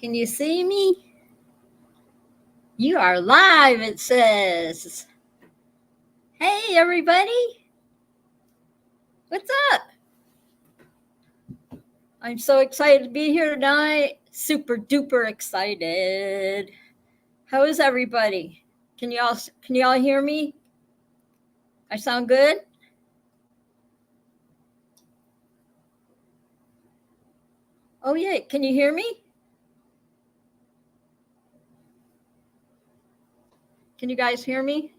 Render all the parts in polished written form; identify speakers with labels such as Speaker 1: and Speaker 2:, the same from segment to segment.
Speaker 1: Can you see me? You are live, it says. Hey, everybody. What's up? I'm so excited to be here tonight. Super duper excited. How is everybody? Can you all hear me? I sound good? Oh yeah, can you hear me? Can you guys hear me?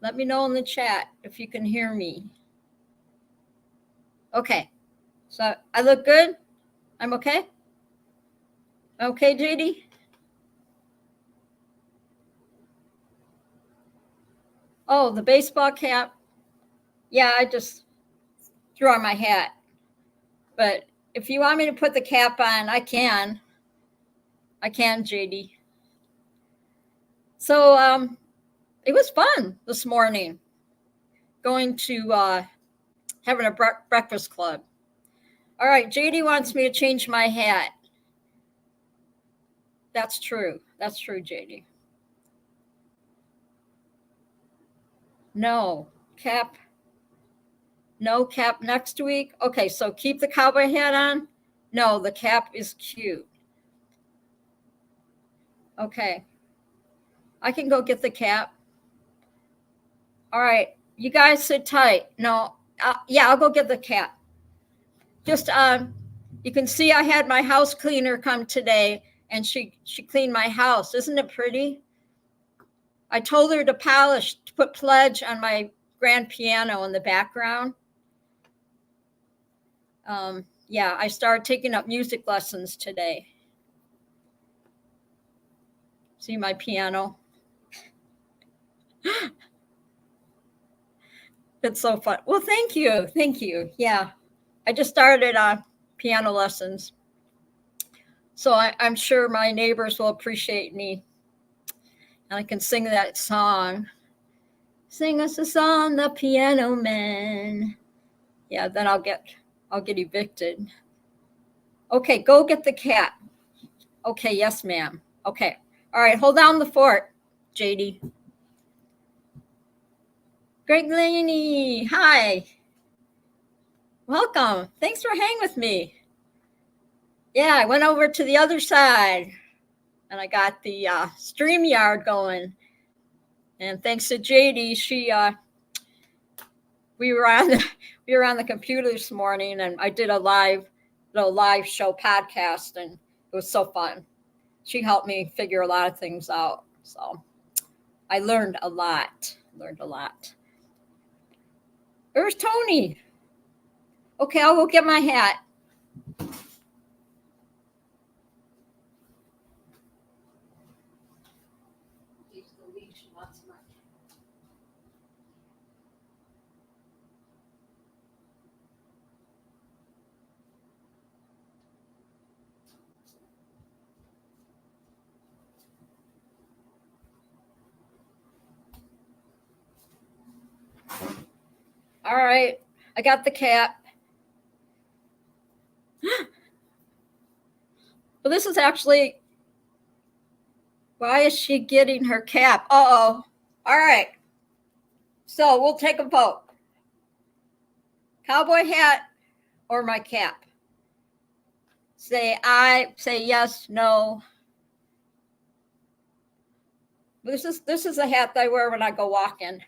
Speaker 1: Let me know in the chat if you can hear me. Okay, so I look good? I'm okay? Okay, JD? Oh, the baseball cap. Yeah, I just threw on my hat. But if you want me to put the cap on, I can. I can, JD. So it was fun this morning going to having a breakfast club. All right, JD wants me to change my hat. That's true. That's true, JD. No cap. No cap next week. Okay, so keep the cowboy hat on. No, the cap is cute. Okay. I can go get the cap. All right, you guys sit tight. No, yeah, I'll go get the cap. Just you can see I had my house cleaner come today, and she cleaned my house. Isn't it pretty? I told her to put pledge on my grand piano in the background. Yeah, I started taking up music lessons today. See my piano? It's so fun. Well, thank you. Thank you. Yeah, I just started piano lessons. So I'm sure my neighbors will appreciate me. And I can sing that song. Sing us a song, the piano man. Yeah, then I'll get evicted. Okay, go get the cat. Okay, yes, ma'am. Okay. All right, hold down the fort, JD. Greg Laney, hi. Welcome. Thanks for hanging with me. Yeah, I went over to the other side and I got the StreamYard going. And thanks to JD, we were on the computer this morning, and I did a live show podcast, and it was so fun. She helped me figure a lot of things out, so I learned a lot. Where's Tony? Okay, I'll go get my hat. All right, I got the cap. Well, this is actually, why is she getting her cap? Uh-oh. All right. So we'll take a vote. Cowboy hat or my cap? Say aye, say yes, no. This is a hat that I wear when I go walking,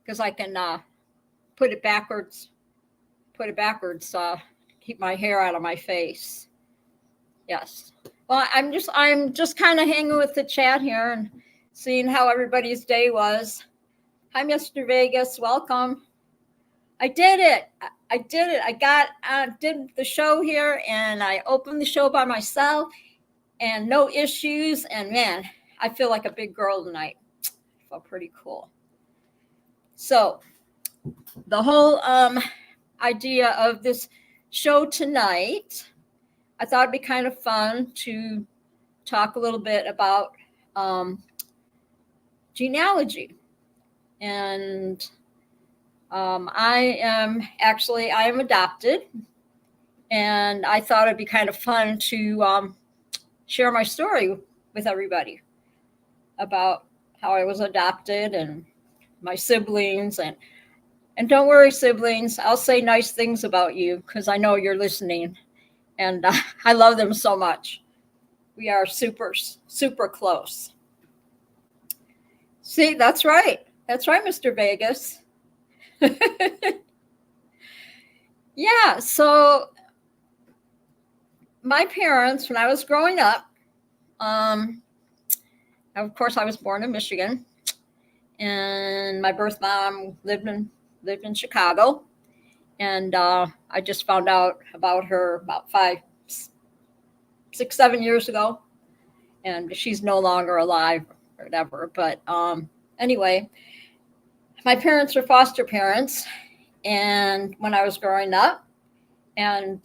Speaker 1: because I can put it backwards, keep my hair out of my face. Yes. Well, I'm just kind of hanging with the chat here and seeing how everybody's day was. Hi, Mr. Vegas. Welcome. I did it. I did the show here, and I opened the show by myself, and no issues. And man, I feel like a big girl tonight. I felt pretty cool. So the whole idea of this show tonight, I thought it'd be kind of fun to talk a little bit about genealogy. And I am adopted, and I thought it'd be kind of fun to share my story with everybody about how I was adopted and my siblings. And don't worry, siblings, I'll say nice things about you because I know you're listening, and I love them so much. We are super, super close. See, that's right. That's right, Mr. Vegas. Yeah, so my parents, when I was growing up, of course, I was born in Michigan, and my birth mom lived in Chicago, and I just found out about her about 6, 7 years ago, and she's no longer alive or whatever. But anyway, my parents were foster parents, and when I was growing up, and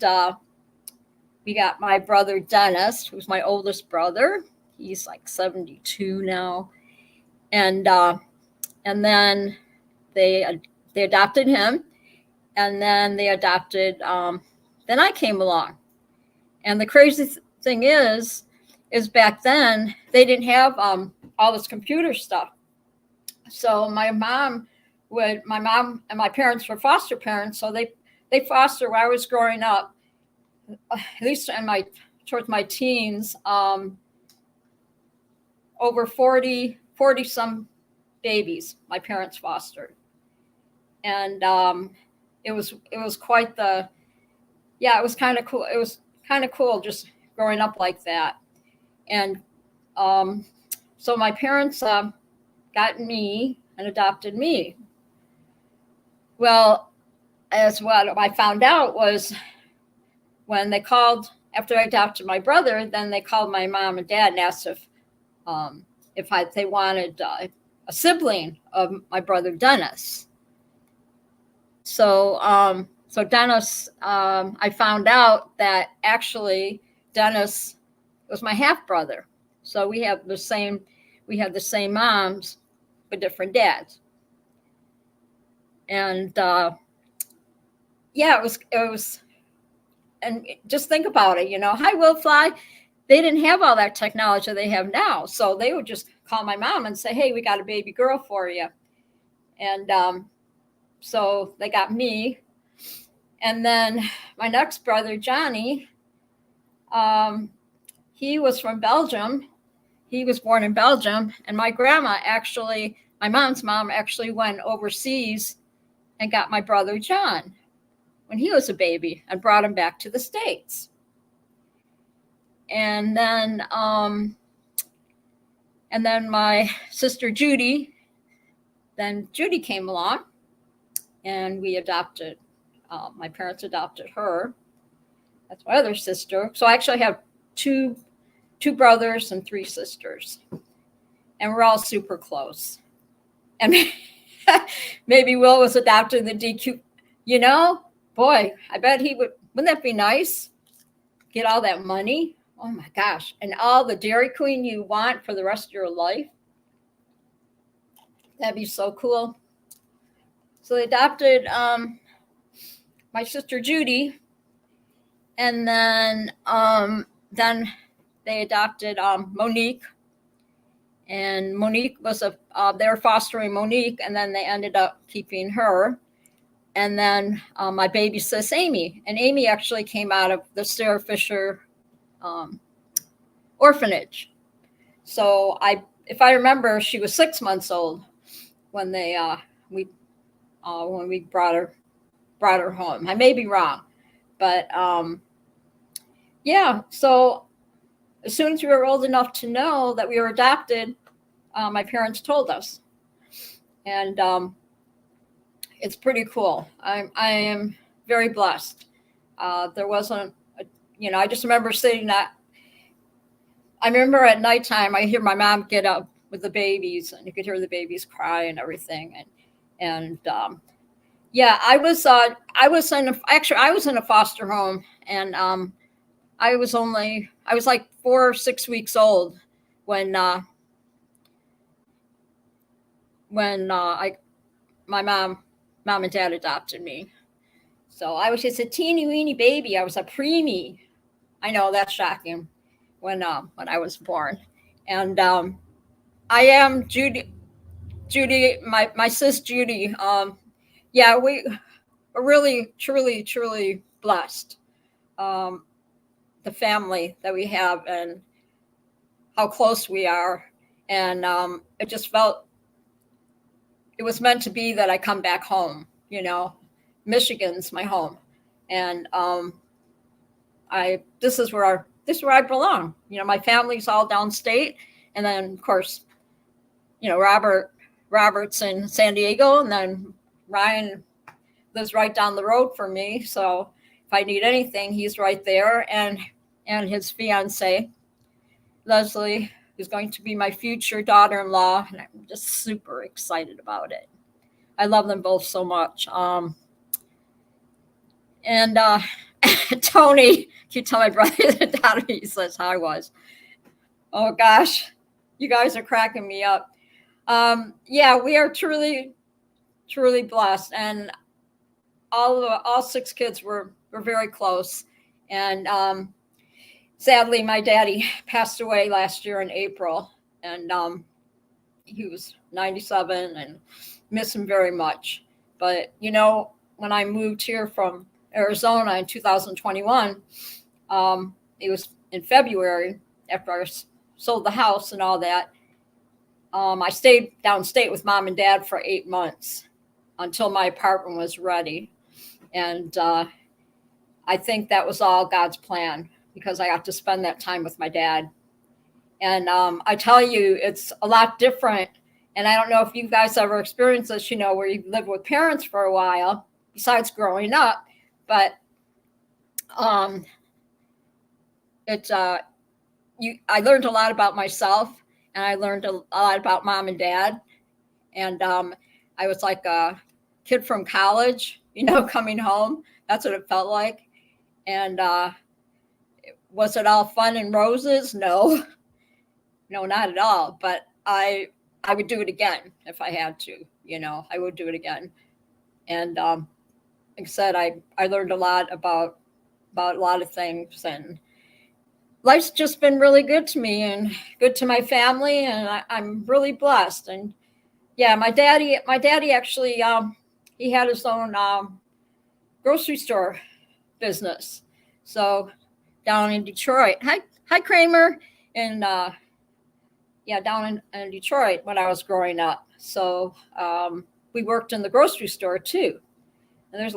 Speaker 1: we got my brother Dennis, who's my oldest brother. He's like 72 now, and then they adopted him, and then they adopted. Then I came along, and the crazy thing is back then they didn't have all this computer stuff. So my mom and my parents were foster parents, so they fostered when I was growing up, at least towards my teens, over 40 some babies my parents fostered. And it was quite it was kind of cool. It was kind of cool just growing up like that. And so my parents got me and adopted me. Well, as what I found out was when they called after I adopted my brother, then they called my mom and dad and asked if they wanted a sibling of my brother Dennis. So Dennis, I found out that actually Dennis was my half brother. So we had the same moms, but different dads. And it was, and just think about it, hi, Will Fly. They didn't have all that technology they have now. So they would just call my mom and say, hey, we got a baby girl for you. And so they got me. And then my next brother, Johnny, he was from Belgium. He was born in Belgium. And my mom's mom actually went overseas and got my brother, John, when he was a baby and brought him back to the States. And then my sister Judy came along, and we adopted. My parents adopted her. That's my other sister. So I actually have two brothers and 3 sisters, and we're all super close. And maybe Will was adopted in the DQ. Boy, I bet he would. Wouldn't that be nice? Get all that money. Oh my gosh. And all the Dairy Queen you want for the rest of your life. That'd be so cool. So they adopted my sister Judy. And then they adopted Monique. And Monique was they were fostering Monique, and then they ended up keeping her. And then my baby sis, Amy. And Amy actually came out of the Sarah Fisher orphanage. So if I remember, she was 6 months old when we brought her home. I may be wrong, but so as soon as we were old enough to know that we were adopted, my parents told us, and it's pretty cool. I am very blessed. There wasn't, I just remember sitting I remember at nighttime, I hear my mom get up with the babies, and you could hear the babies cry and everything. I was in a foster home, and I was like 4 or 6 weeks old when my mom mom and dad adopted me. So I was just a teeny weeny baby. I was a preemie. I know that's shocking when I was born. And I am Judy. Judy, my sis Judy. Yeah, we are really, truly, truly blessed. Um, the family that we have and how close we are. And it just felt it was meant to be that I come back home. Michigan's my home, and I this is where I belong. My family's all downstate, and then of course, Robert's in San Diego, and then Ryan lives right down the road from me. So if I need anything, he's right there, and his fiance Leslie is going to be my future daughter-in-law, and I'm just super excited about it. I love them both so much. And Tony, you tell my brother that daughter, he says how I was. Oh gosh, you guys are cracking me up. Yeah, we are truly, truly blessed, and all six kids were very close. And sadly, my daddy passed away last year in April, and he was 97, and miss him very much. But when I moved here from Arizona in 2021, it was in February after I sold the house and all that. I stayed downstate with mom and dad for 8 months until my apartment was ready. And I think that was all God's plan, because I got to spend that time with my dad. And I tell you, it's a lot different. And I don't know if you guys ever experienced this, where you live with parents for a while, besides growing up. But I learned a lot about myself, and I learned a lot about mom and dad. And I was like a kid from college, coming home. That's what it felt like. And was it all fun and roses? No, not at all. But I would do it again if I had to. I would do it again. And like I said, I learned a lot about a lot of things, and life's just been really good to me and good to my family, and I'm really blessed. And yeah, my daddy actually he had his own grocery store business. So down in Detroit. Hi Kramer. And down in Detroit when I was growing up. So we worked in the grocery store too. And there's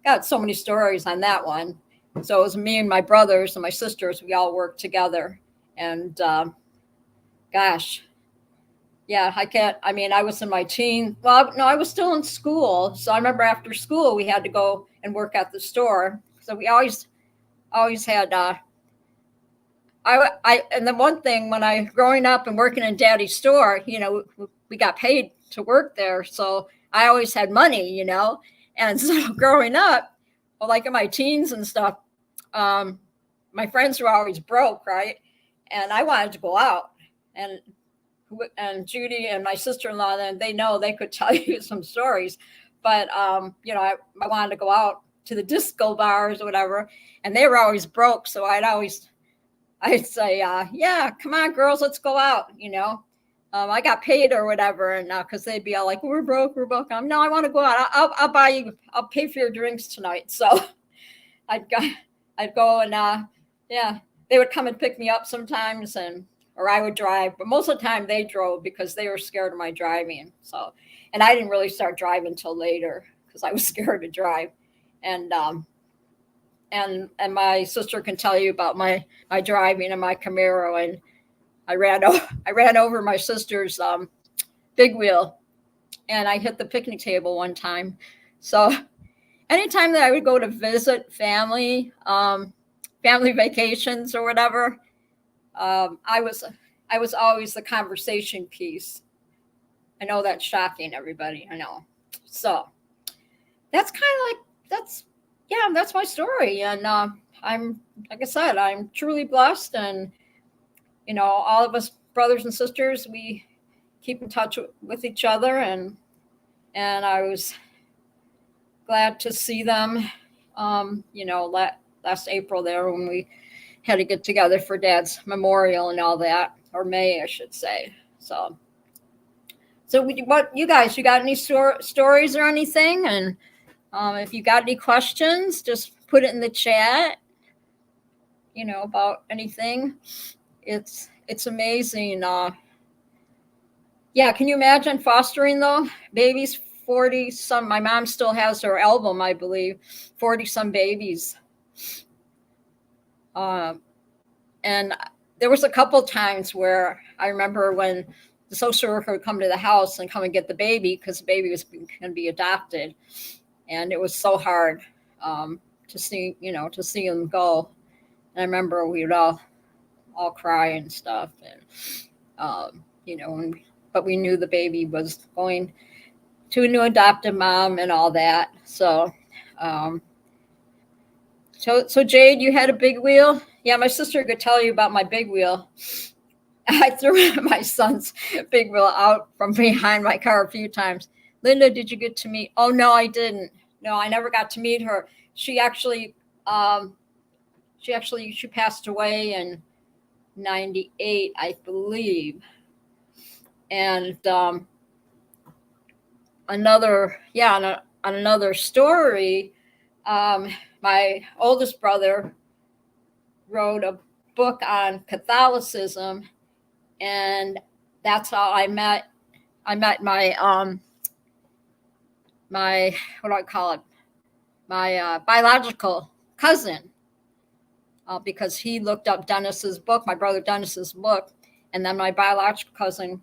Speaker 1: got so many stories on that one. So it was me and my brothers and my sisters. We all worked together. And gosh, yeah, I was in my teen. Well, no, I was still in school. So I remember after school, we had to go and work at the store. So we always had, and the one thing when I growing up and working in daddy's store, we got paid to work there. So I always had money, and so growing up, well, like in my teens and stuff, my friends were always broke, right? And I wanted to go out, and Judy and my sister-in-law, then they could tell you some stories, but I wanted to go out to the disco bars or whatever, and they were always broke. So I'd say, yeah, come on, girls, let's go out. I got paid or whatever, and because they'd be all like, we're broke. No, I want to go out. I'll buy you. I'll pay for your drinks tonight. So I'd go and yeah, they would come and pick me up sometimes, or I would drive. But most of the time they drove because they were scared of my driving. So, and I didn't really start driving until later because I was scared to drive. And my sister can tell you about my driving and my Camaro, and I ran over my sister's big wheel, and I hit the picnic table one time. So anytime that I would go to visit family vacations or whatever, I was always the conversation piece. I know that's shocking, everybody. I know. So that's kind of like that's my story. And I'm, like I said, I'm truly blessed, and all of us brothers and sisters, we keep in touch with each other, and I was glad to see them. Last April there when we had to get together for Dad's memorial and all that, or May, I should say. So what you guys? You got any stories or anything? And if you got any questions, just put it in the chat. About anything. It's amazing. Yeah, can you imagine fostering though? Babies 40 some. My mom still has her album, I believe. 40 some babies. And there was a couple times where I remember when the social worker would come to the house and come and get the baby because the baby was going to be adopted, and it was so hard to see them go. And I remember we would all cry and stuff, and but we knew the baby was going to a new adoptive mom and all that. So Jade, you had a big wheel? Yeah, my sister could tell you about my big wheel. I threw my son's big wheel out from behind my car a few times. Linda, did you get to meet? Oh, no, I didn't. No, I never got to meet her. She passed away in 98, I believe. And another story, my oldest brother wrote a book on Catholicism, and that's how I met my my what do I call it? My biological cousin, because he looked up Dennis's book, my brother Dennis's book, and then my biological cousin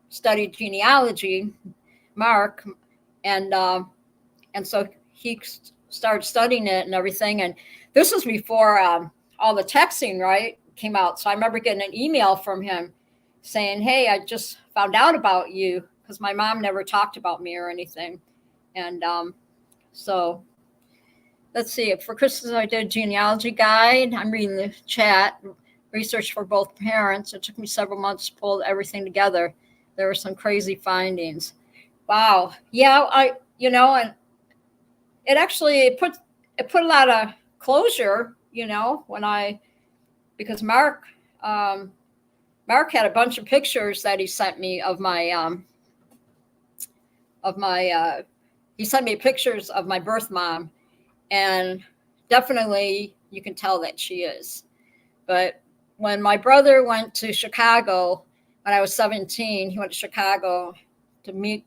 Speaker 1: studied genealogy, Mark, and so he started studying it and everything. And this was before all the texting, right, came out. So I remember getting an email from him saying, "Hey, I just found out about you," because my mom never talked about me or anything. And so let's see. For Christmas, I did a genealogy guide. I'm reading the chat. Research for both parents. It took me several months to pull everything together. There were some crazy findings. Wow. Yeah, and it actually put a lot of closure, because Mark had a bunch of pictures that he sent me of my he sent me pictures of my birth mom, and definitely you can tell that she is. But when my brother went to Chicago when I was 17, he went to Chicago to meet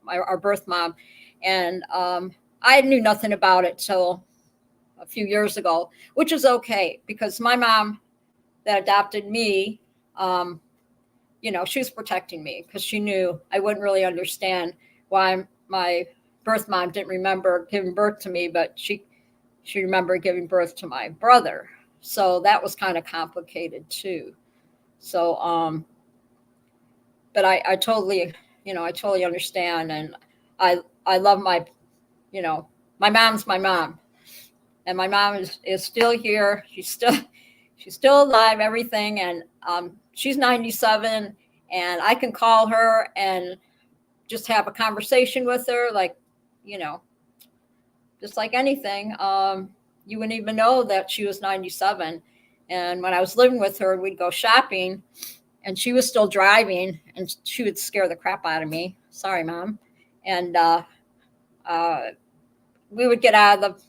Speaker 1: our birth mom, and I knew nothing about it till a few years ago, which is okay, because my mom that adopted me, she was protecting me because she knew I wouldn't really understand why my birth mom didn't remember giving birth to me, but she remembered giving birth to my brother. So that was kind of complicated too. So, but I totally understand, and I love my mom's my mom, and my mom is still here. She's still alive, everything, and she's 97, and I can call her and just have a conversation with her, like, just like anything. You wouldn't even know that she was 97. And when I was living with her, we'd go shopping, and she was still driving, and she would scare the crap out of me. Sorry, Mom. And we would get out of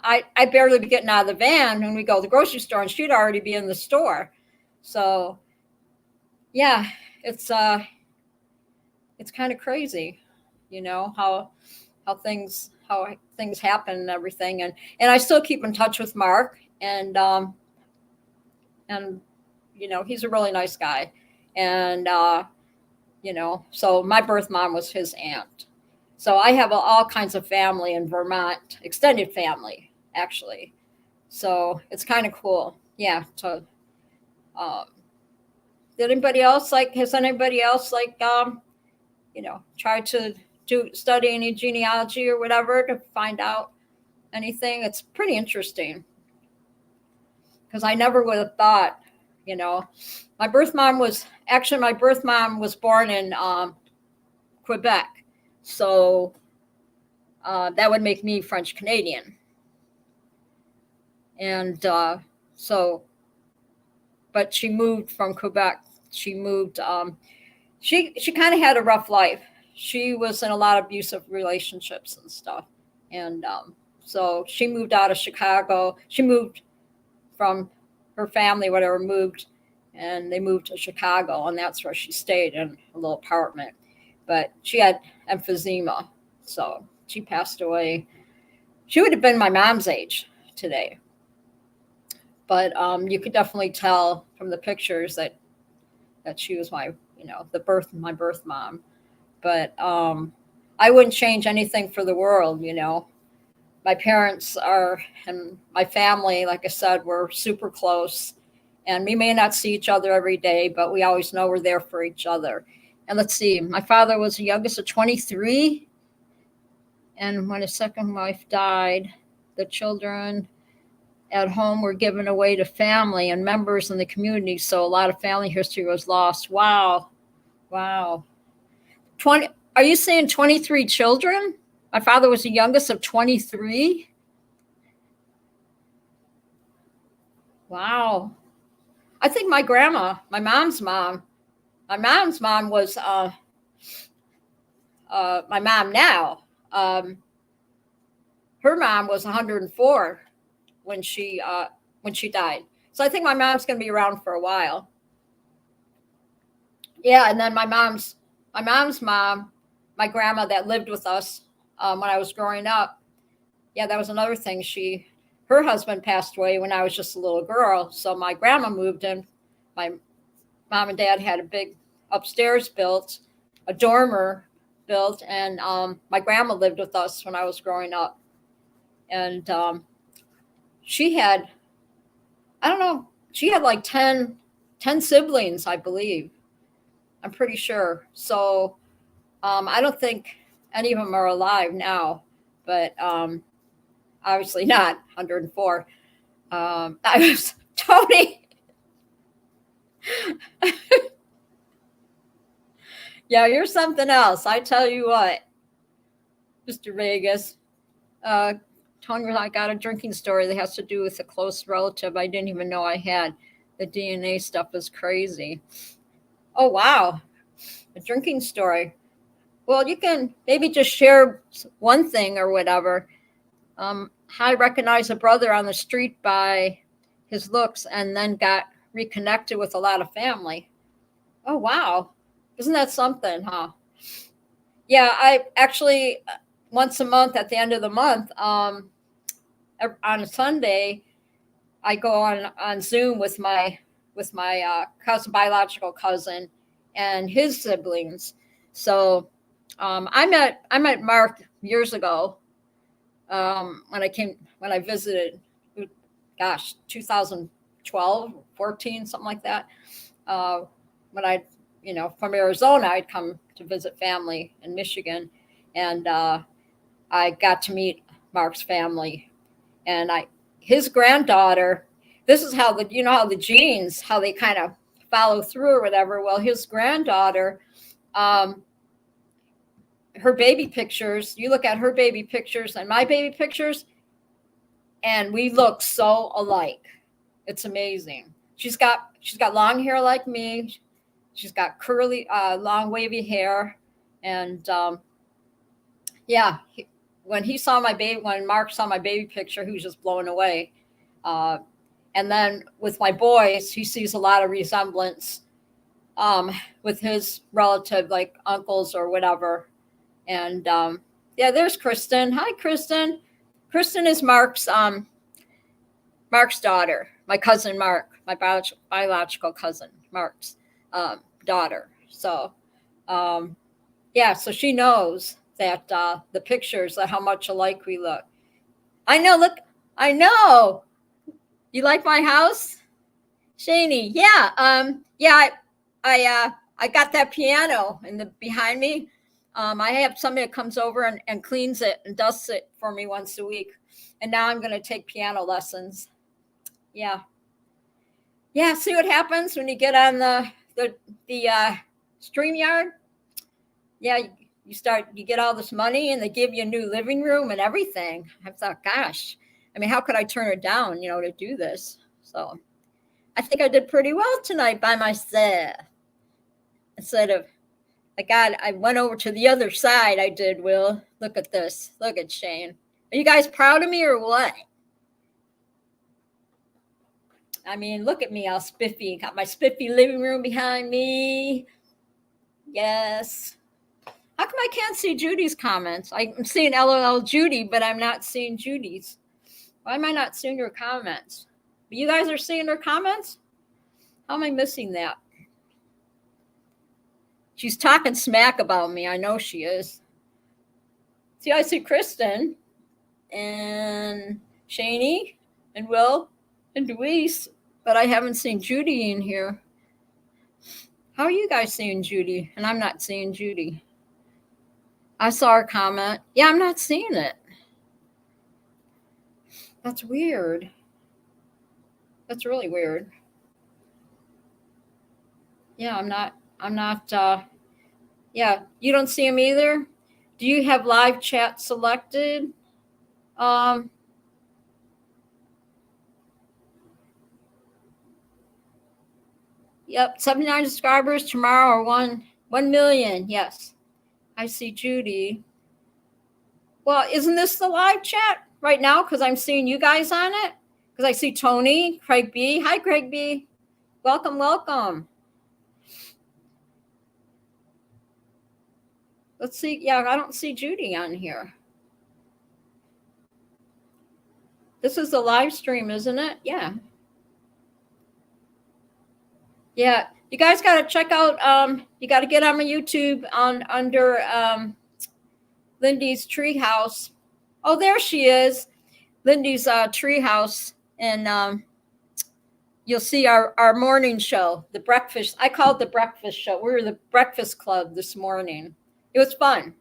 Speaker 1: I'd barely be getting out of the van when we go to the grocery store, and she'd already be in the store. So, yeah, it's kind of crazy, how things happen and everything. And I still keep in touch with Mark, and he's a really nice guy. And, so my birth mom was his aunt. So I have all kinds of family in Vermont, extended family, actually. So it's kind of cool. Yeah. So, has anybody else tried to study any genealogy or whatever to find out anything? It's pretty interesting, because I never would have thought, my birth mom was born in Quebec. So that would make me French Canadian. And so, but she moved from Quebec. She moved. She kind of had a rough life. She was in a lot of abusive relationships and stuff, and so she moved out of Chicago. She moved from her family, whatever, moved, and they moved to Chicago, and that's where she stayed in a little apartment. But she had emphysema, so she passed away. She would have been my mom's age today, but you could definitely tell from the pictures that she was my, my birth mom. But I wouldn't change anything for the world. My parents and my family, like I said, we're super close, and we may not see each other every day, but we always know we're there for each other. And let's see, my father was the youngest of 23, and when his second wife died, the children at home were given away to family and members in the community, so a lot of family history was lost. Wow. 20, are you saying 23 children? My father was the youngest of 23. Wow. I think my grandma, my mom's mom was my mom now. Her mom was 104 when she died. So I think my mom's going to be around for a while. Yeah, and then my mom's mom, my grandma that lived with us when I was growing up. Yeah, that was another thing. Her husband passed away when I was just a little girl. So my grandma moved in. My mom and dad had a big upstairs built, a dormer built, and my grandma lived with us when I was growing up. And she had, I don't know, she had like 10 siblings, I believe. I'm pretty sure. So I don't think any of them are alive now, but obviously not 104. I was Tony. Yeah, you're something else. I tell you what, Mr. Vegas. Tony, I got a drinking story that has to do with a close relative I didn't even know I had. The DNA stuff is crazy. Oh, wow. A drinking story. Well, you can maybe just share one thing or whatever. I recognized a brother on the street by his looks and then got reconnected with a lot of family. Oh, wow. Isn't that something, huh? Yeah, I actually, once a month at the end of the month, on a Sunday, I go on Zoom with my biological cousin and his siblings. So I met Mark years ago when I visited, gosh, 2012, 14, something like that. When from Arizona, I'd come to visit family in Michigan, and I got to meet Mark's family, and his granddaughter. This is how how the genes, how they kind of follow through or whatever. Well, his granddaughter, her baby pictures, you look at her baby pictures and my baby pictures, and we look so alike. It's amazing. She's got long hair like me. She's got curly, long wavy hair. And when Mark saw my baby picture, he was just blown away. And then with my boys, he sees a lot of resemblance with his relative, like uncles or whatever. And there's Kristen. Hi, Kristen. Kristen is Mark's daughter, my cousin Mark, my biological cousin Mark's daughter. So so she knows that the pictures are how much alike we look. I know. Look, I know. You like my house, Shani? Yeah. I got that piano behind me. I have somebody that comes over and cleans it and dusts it for me once a week. And now I'm going to take piano lessons. Yeah. Yeah. See what happens when you get on the StreamYard? Yeah. you get all this money and they give you a new living room and everything. I thought, gosh, I mean, how could I turn it down, to do this? So I think I did pretty well tonight by myself. Instead of, I went over to the other side. I did, Will. Look at this. Look at Shane. Are you guys proud of me or what? I mean, look at me, all spiffy. Got my spiffy living room behind me. Yes. How come I can't see Judy's comments? I'm seeing LOL Judy, but I'm not seeing Judy's. Why am I not seeing her comments? You guys are seeing her comments? How am I missing that? She's talking smack about me. I know she is. See, I see Kristen and Shani and Will and Deweese, but I haven't seen Judy in here. How are you guys seeing Judy? And I'm not seeing Judy. I saw her comment. Yeah, I'm not seeing it. That's weird. That's really weird. Yeah, I'm not, yeah, you don't see him either? Do you have live chat selected? Yep, 79 subscribers tomorrow, 1 million. Yes, I see Judy. Well, isn't this the live chat right now? Because I'm seeing you guys on it. Because I see Tony, Craig B. Hi, Craig B. Welcome, welcome. Let's see. Yeah, I don't see Judy on here. This is the live stream, isn't it? Yeah. Yeah. You guys got to check out, you got to get on my YouTube under Lindy's Treehouse. Oh, there she is. Lindy's Treehouse. And you'll see our morning show, the breakfast. I call it the breakfast show. We were the breakfast club this morning. It was fun.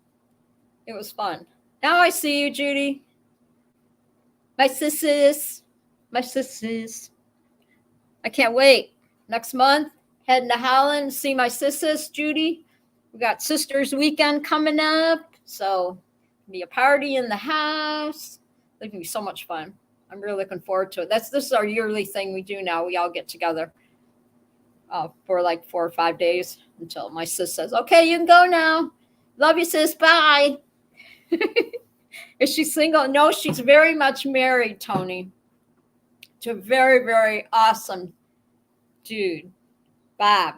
Speaker 1: It was fun. Now I see you, Judy. My sisters. My sisters. I can't wait. Next month, heading to Holland, see my sisters, Judy. We got Sisters Weekend coming up. So be a party in the house. It's going to be so much fun. I'm really looking forward to it. This is our yearly thing we do now. We all get together for like 4 or 5 days until my sis says, okay, you can go now. Love you, sis. Bye. Is she single? No, she's very much married, Tony, to a very, very awesome dude, Bob.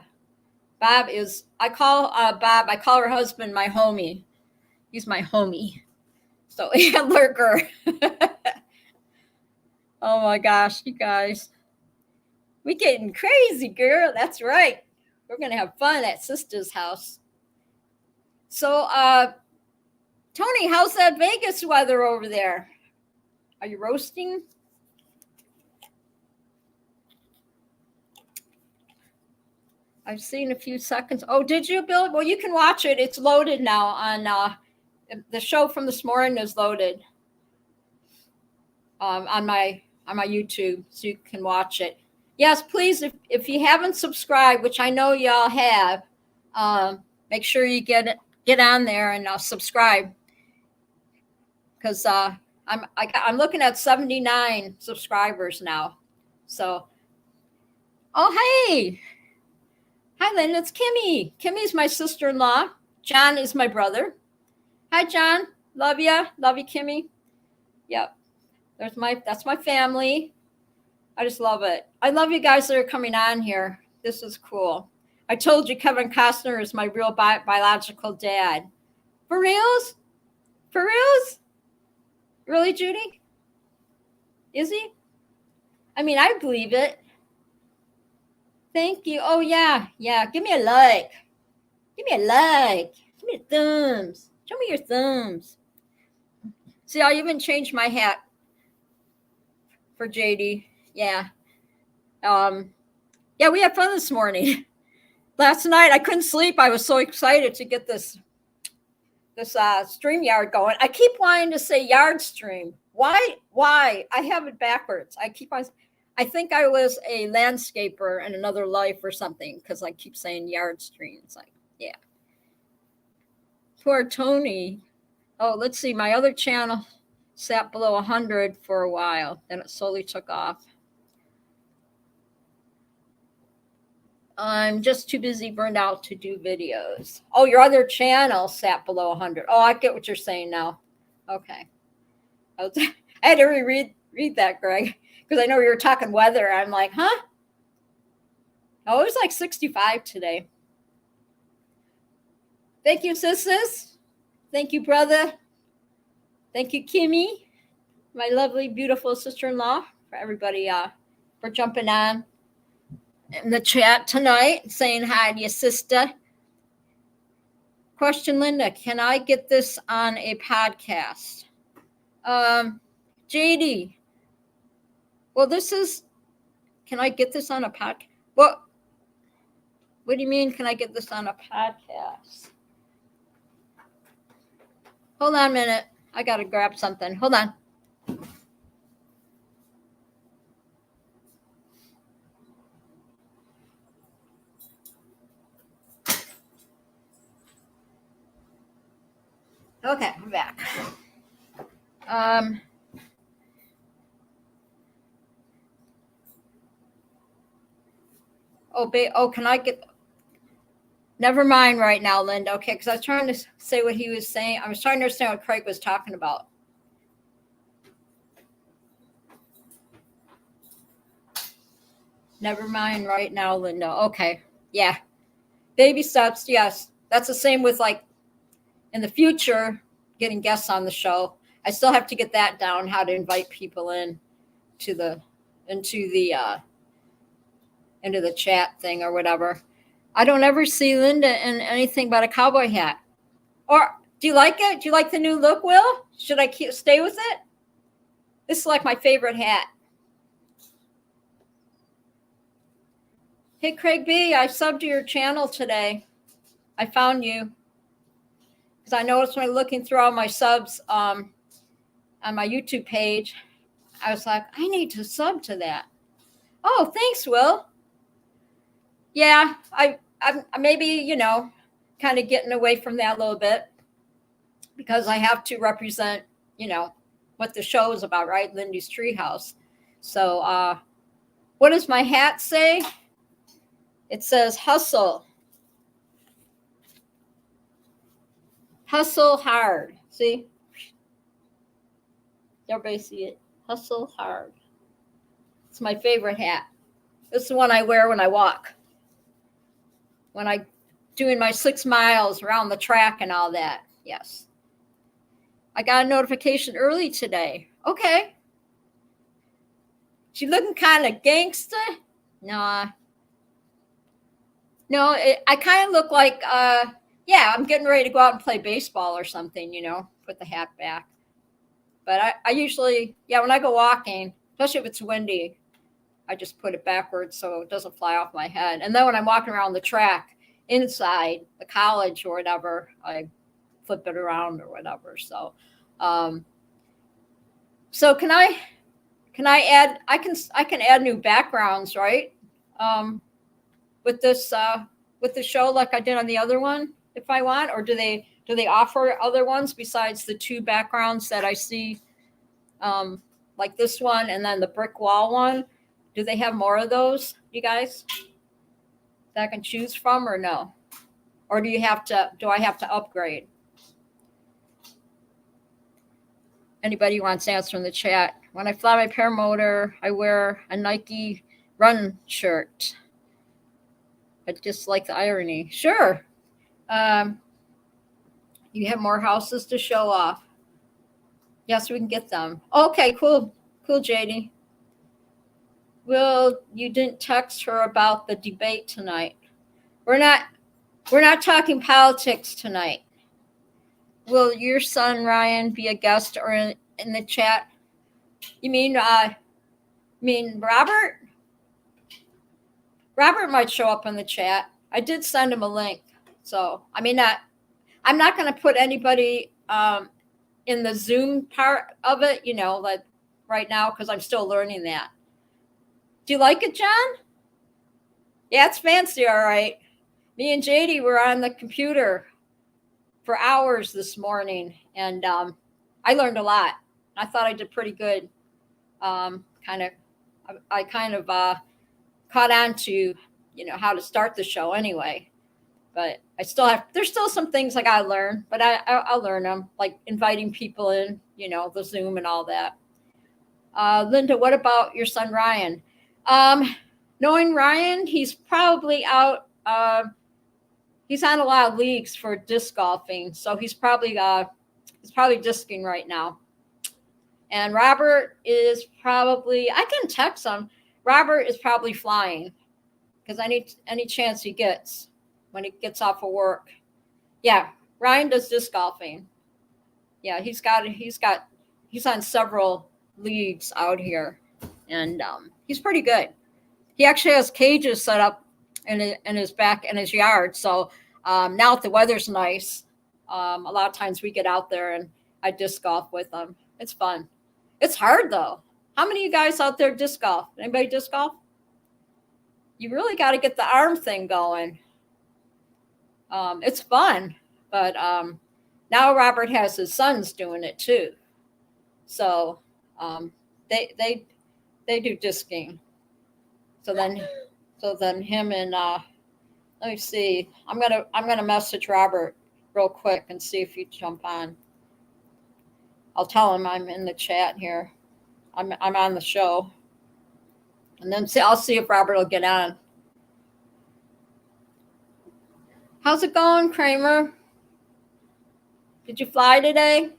Speaker 1: Bob is, I call her husband my homie. He's my homie. So, yeah, lurker. Oh my gosh, you guys. We getting crazy, girl. That's right. We're going to have fun at Sister's house. So, Tony, how's that Vegas weather over there? Are you roasting? I've seen a few seconds. Oh, did you, Bill? Well, you can watch it. It's loaded now on the show from this morning is loaded on my YouTube, so you can watch it. Yes, please, if you haven't subscribed, which I know y'all have, make sure you get on there and subscribe, because I'm looking at 79 subscribers now. So, oh hey, hi Lynn, it's Kimmy. Kimmy's my sister-in-law. John is my brother. Hi John, love you, Kimmy. Yep, that's my family. I just love it. I love you guys that are coming on here. This is cool. I told you Kevin Costner is my real biological dad. For reals? For reals? Really, Judy? Is he? I mean, I believe it. Thank you. Oh, yeah. Yeah. Give me a like. Give me a like. Give me a thumbs. Show me your thumbs. See, I even changed my hat for JD. Yeah. Yeah, we had fun this morning. Last night, I couldn't sleep. I was so excited to get this stream yard going. I keep wanting to say yard stream. Why? I have it backwards. I think I was a landscaper in another life or something, because I keep saying yard stream. It's like, yeah. Poor Tony. Oh, let's see. My other channel sat below 100 for a while. Then it slowly took off. I'm just too busy, burned out to do videos. Oh, your other channel sat below 100. Oh, I get what you're saying now. Okay. I had to read that, Greg, because I know you were talking weather. I'm like, huh? Oh, it was like 65 today. Thank you, sisters. Thank you, brother. Thank you, Kimmy, my lovely, beautiful sister-in-law, for everybody for jumping on in the chat tonight, saying hi to your sister. Question, Linda, can I get this on a podcast? JD, well, can I get this on a podcast? What do you mean, can I get this on a podcast? Hold on a minute. I got to grab something. Hold on. Okay, I'm back. Can I get... Never mind right now, Linda. Okay, because I was trying to say what he was saying. I was trying to understand what Craig was talking about. Never mind right now, Linda. Okay, yeah. Baby steps, yes. That's the same with, like, in the future, getting guests on the show. I still have to get that down, how to invite people into the chat thing or whatever. I don't ever see Linda in anything but a cowboy hat. Or do you like it? Do you like the new look, Will? Should I stay with it? This is like my favorite hat. Hey, Craig B, I subbed to your channel today. I found you. Because I noticed when looking through all my subs on my YouTube page, I was like, I need to sub to that. Oh, thanks, Will. Yeah, I maybe, kind of getting away from that a little bit because I have to represent, what the show is about, right? Lindy's Treehouse. So what does my hat say? It says hustle. Hustle hard. See? Everybody see it? Hustle hard. It's my favorite hat. It's the one I wear when I walk. When I doing my 6 miles around the track and all that. Yes. I got a notification early today. Okay. She looking kind of gangster? Nah. No, I kind of look like, I'm getting ready to go out and play baseball or something, put the hat back. But I usually, when I go walking, especially if it's windy, I just put it backwards so it doesn't fly off my head. And then when I'm walking around the track inside the college or whatever, I flip it around or whatever. So, so can I add? I can add new backgrounds, right? With this with the show, like I did on the other one, if I want, or do they offer other ones besides the 2 backgrounds that I see, like this one and then the brick wall one? Do they have more of those, you guys, that I can choose from, or no? Or do I have to upgrade? Anybody wants to answer in the chat? When I fly my paramotor, I wear a Nike run shirt. I just like the irony. Sure. You have more houses to show off. Yes, we can get them. Okay, cool. Cool, JD. Well, you didn't text her about the debate tonight. We're not talking politics tonight. Will your son Ryan be a guest or in the chat? You mean Robert? Robert might show up in the chat. I did send him a link. So I'm not going to put anybody in the Zoom part of it, like right now, because I'm still learning that. Do you like it, John? Yeah, it's fancy, all right. Me and JD were on the computer for hours this morning, and I learned a lot. I thought I did pretty good. Kind of, I kind of caught on to, how to start the show anyway. But I still there's still some things I got to learn, but I'll learn them, like inviting people in, the Zoom and all that. Linda, what about your son, Ryan? Knowing Ryan, he's probably out. He's on a lot of leagues for disc golfing, so he's probably discing right now. And Robert is probably, I can text him. Robert is probably flying because any chance he gets when he gets off of work. Yeah, Ryan does disc golfing. Yeah, he's on several leagues out here, and he's pretty good. He actually has cages set up in his back in his yard. So now that the weather's nice, a lot of times we get out there and I disc golf with him. It's fun. It's hard though. How many of you guys out there disc golf? Anybody disc golf? You really got to get the arm thing going. It's fun, but now Robert has his sons doing it too. So they do discing. So then him and let me see. I'm gonna message Robert real quick and see if he jump on. I'll tell him I'm in the chat here. I'm on the show, and then I'll see if Robert will get on. How's it going, Kramer? Did you fly today?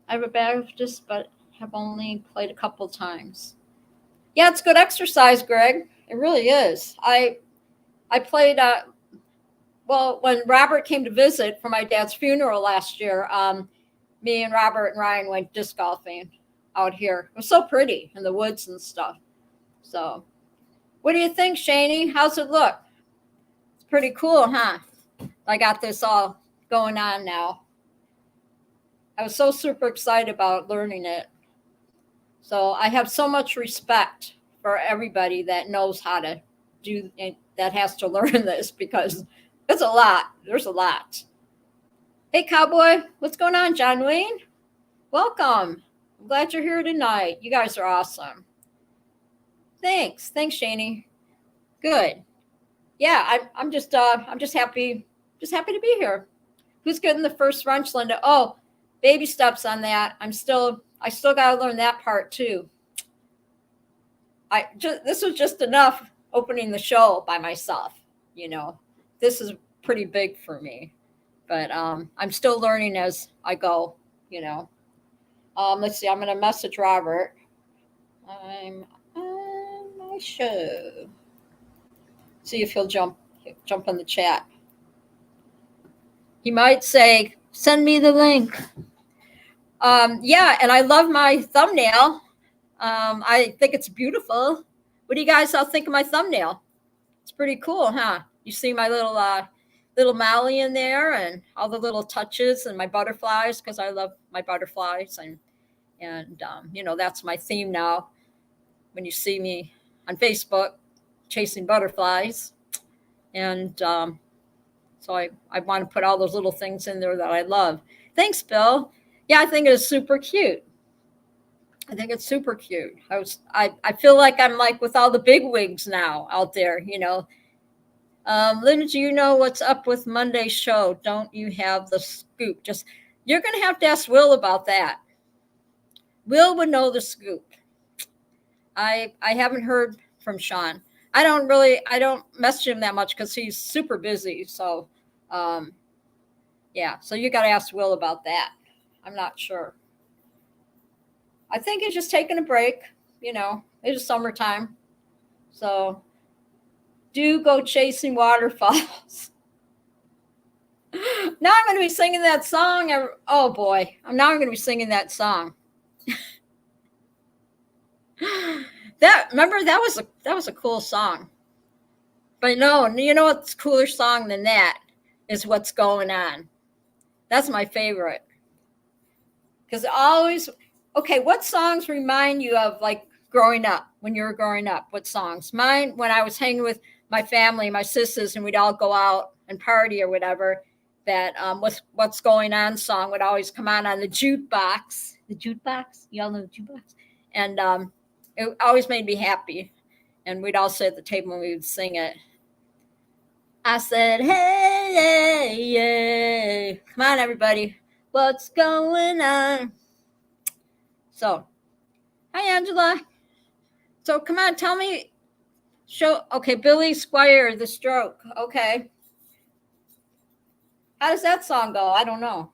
Speaker 1: I have a Baptist, but have only played a couple times. Yeah, it's good exercise, Greg. It really is. I played. Well, when Robert came to visit for my dad's funeral last year, me and Robert and Ryan went disc golfing out here. It was so pretty in the woods and stuff. So, what do you think, Shani? How's it look? It's pretty cool, huh? I got this all going on now. I was so super excited about learning it. So I have so much respect for everybody that knows how to do, that has to learn this, because it's a lot. There's a lot. Hey, Cowboy, what's going on, John Wayne? Welcome. I'm glad you're here tonight. You guys are awesome. Thanks, Shani. Good. Yeah, I'm just happy to be here. Who's getting the first wrench, Linda? Oh, baby steps on that. I still got to learn that part too. This was just enough opening the show by myself. This is pretty big for me, but I'm still learning as I go. Let's see. I'm going to message Robert. I'm on my show. See if he'll jump in the chat. He might say, "Send me the link." Yeah, and I love my thumbnail. I think it's beautiful. What do you guys all think of my thumbnail? It's pretty cool, huh? You see my little Molly in there, and all the little touches, and my butterflies, because I love my butterflies, and that's my theme now. When you see me on Facebook, chasing butterflies, and so I want to put all those little things in there that I love. Thanks, Bill. Yeah, I think it's super cute. I think it's super cute. I feel like I'm like with all the big wigs now out there, Linda, do you know what's up with Monday's show? Don't you have the scoop? You're going to have to ask Will about that. Will would know the scoop. I haven't heard from Sean. I don't message him that much because he's super busy. So, yeah. So you got to ask Will about that. I'm not sure. I think he's just taking a break. It's summertime. So do go chasing waterfalls. Now I'm going to be singing that song. Oh boy. Now I'm going to be singing that song. That was a cool song. But no, you know what's a cooler song than that is What's Going On. That's my favorite. Because what songs remind you of like growing up, when you were growing up? What songs? Mine, when I was hanging with my family, my sisters, and we'd all go out and party or whatever, that what's going on song would always come on the jukebox. The jukebox, y'all know the jukebox, and it always made me happy. And we'd all sit at the table and we would sing it. I said, hey, yeah, come on, everybody, what's going on? So, hi, Angela. So, come on, tell me. Okay, Billy Squire, The Stroke. Okay. How does that song go? I don't know.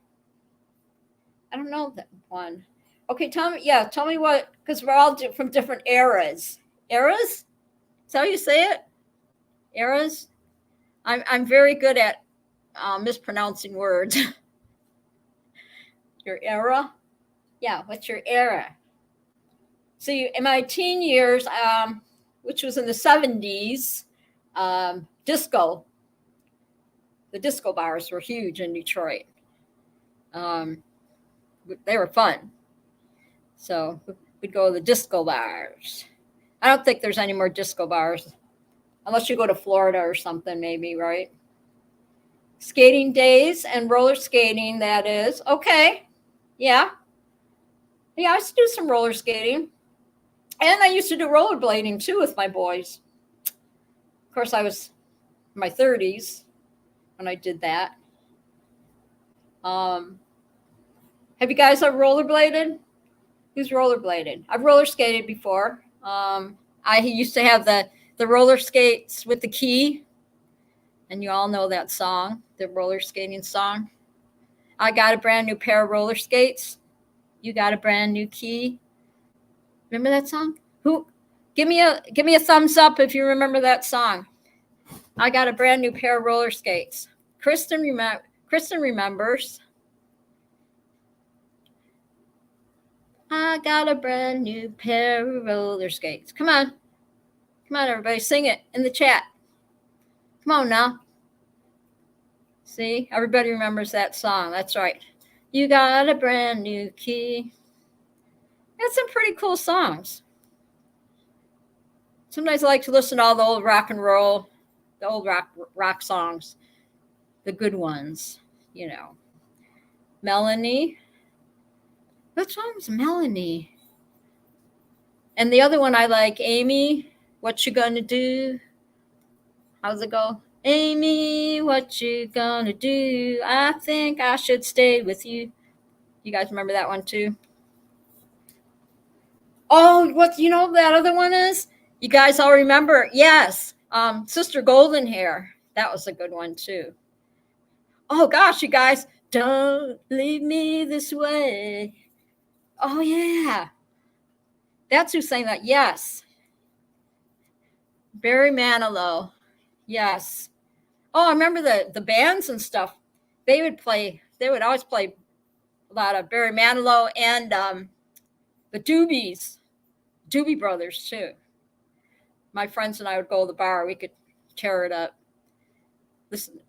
Speaker 1: I don't know that one. Okay, tell me what, because we're all from different eras. Eras? Is that how you say it? Eras? I'm very good at mispronouncing words. Your era? Yeah, what's your era? See, in my teen years, which was in the 70s, disco. The disco bars were huge in Detroit. They were fun. So we'd go to the disco bars. I don't think there's any more disco bars, unless you go to Florida or something, maybe, right? Skating days and roller skating, that is. Okay. Yeah. Yeah, I used to do some roller skating. And I used to do rollerblading, too, with my boys. Of course, I was in my 30s when I did that. Have you guys ever rollerbladed? Who's rollerbladed? I've roller skated before. I used to have the roller skates with the key. And you all know that song, the roller skating song. I got a brand new pair of roller skates. You got a brand new key. Remember that song? Who? Give me a thumbs up if you remember that song. I got a brand new pair of roller skates. Kristen remembers. I got a brand new pair of roller skates. Come on, everybody, sing it in the chat. Come on now. See, everybody remembers that song. That's right. You got a brand new key. That's some pretty cool songs. Sometimes I like to listen to all the old rock and roll, the old rock songs, the good ones, you know. Melanie. What song was Melanie? And the other one I like, Amy, what you gonna do? How's it go? Amy, what you gonna do? I think I should stay with you. You guys remember that one too? Oh, what you know that other one is? You guys all remember? Yes. Sister Golden Hair. That was a good one too. Oh gosh, you guys, don't leave me this way. Oh yeah. That's who sang that. Yes. Barry Manilow. Yes. Oh, I remember the bands and stuff. They would always play a lot of Barry Manilow and the Doobie Brothers too. My friends and I would go to the bar. We could tear it up. Listen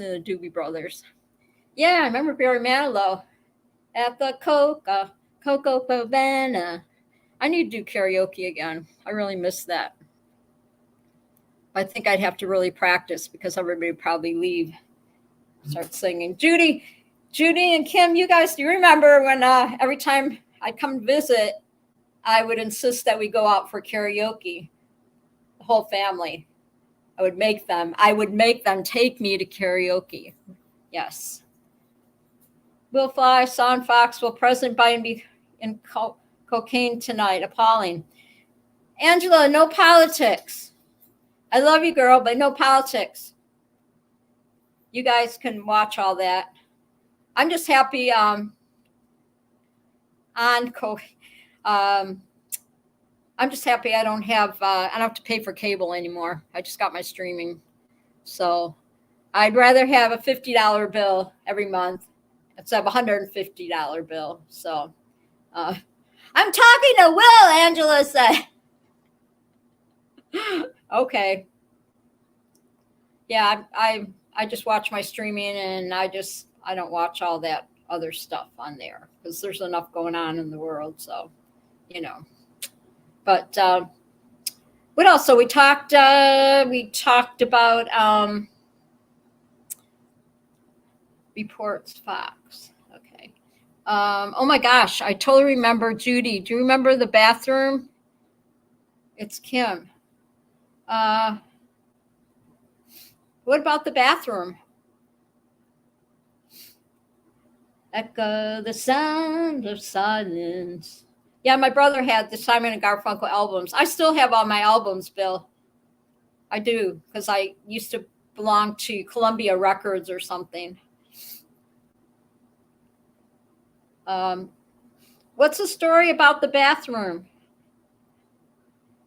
Speaker 1: to the Doobie Brothers. Yeah, I remember Barry Manilow at the Coco Cabana. I need to do karaoke again. I really miss that. I think I'd have to really practice because everybody would probably leave, start singing. Judy and Kim, you guys, do you remember when every time I'd come visit, I would insist that we go out for karaoke, the whole family. I would make them take me to karaoke. Yes. Will Fly, Son Fox, will President Biden be in cocaine tonight? Appalling. Angela, no politics. I love you, girl, but no politics. You guys can watch all that. I'm just happy I'm just happy I don't have to pay for cable anymore. I just got my streaming. So I'd rather have a $50 bill every month instead of a $150 bill. So I'm talking to Will, Angela said. Okay. Yeah, I just watch my streaming and I don't watch all that other stuff on there because there's enough going on in the world. So, you know. But what else? So we talked about Reports Fox. Okay. Oh my gosh, I totally remember Judy. Do you remember the bathroom? It's Kim. What about the bathroom? Echo the sound of silence. Yeah, my brother had the Simon and Garfunkel albums. I still have all my albums, Bill. I do, because I used to belong to Columbia Records or something. What's the story about the bathroom?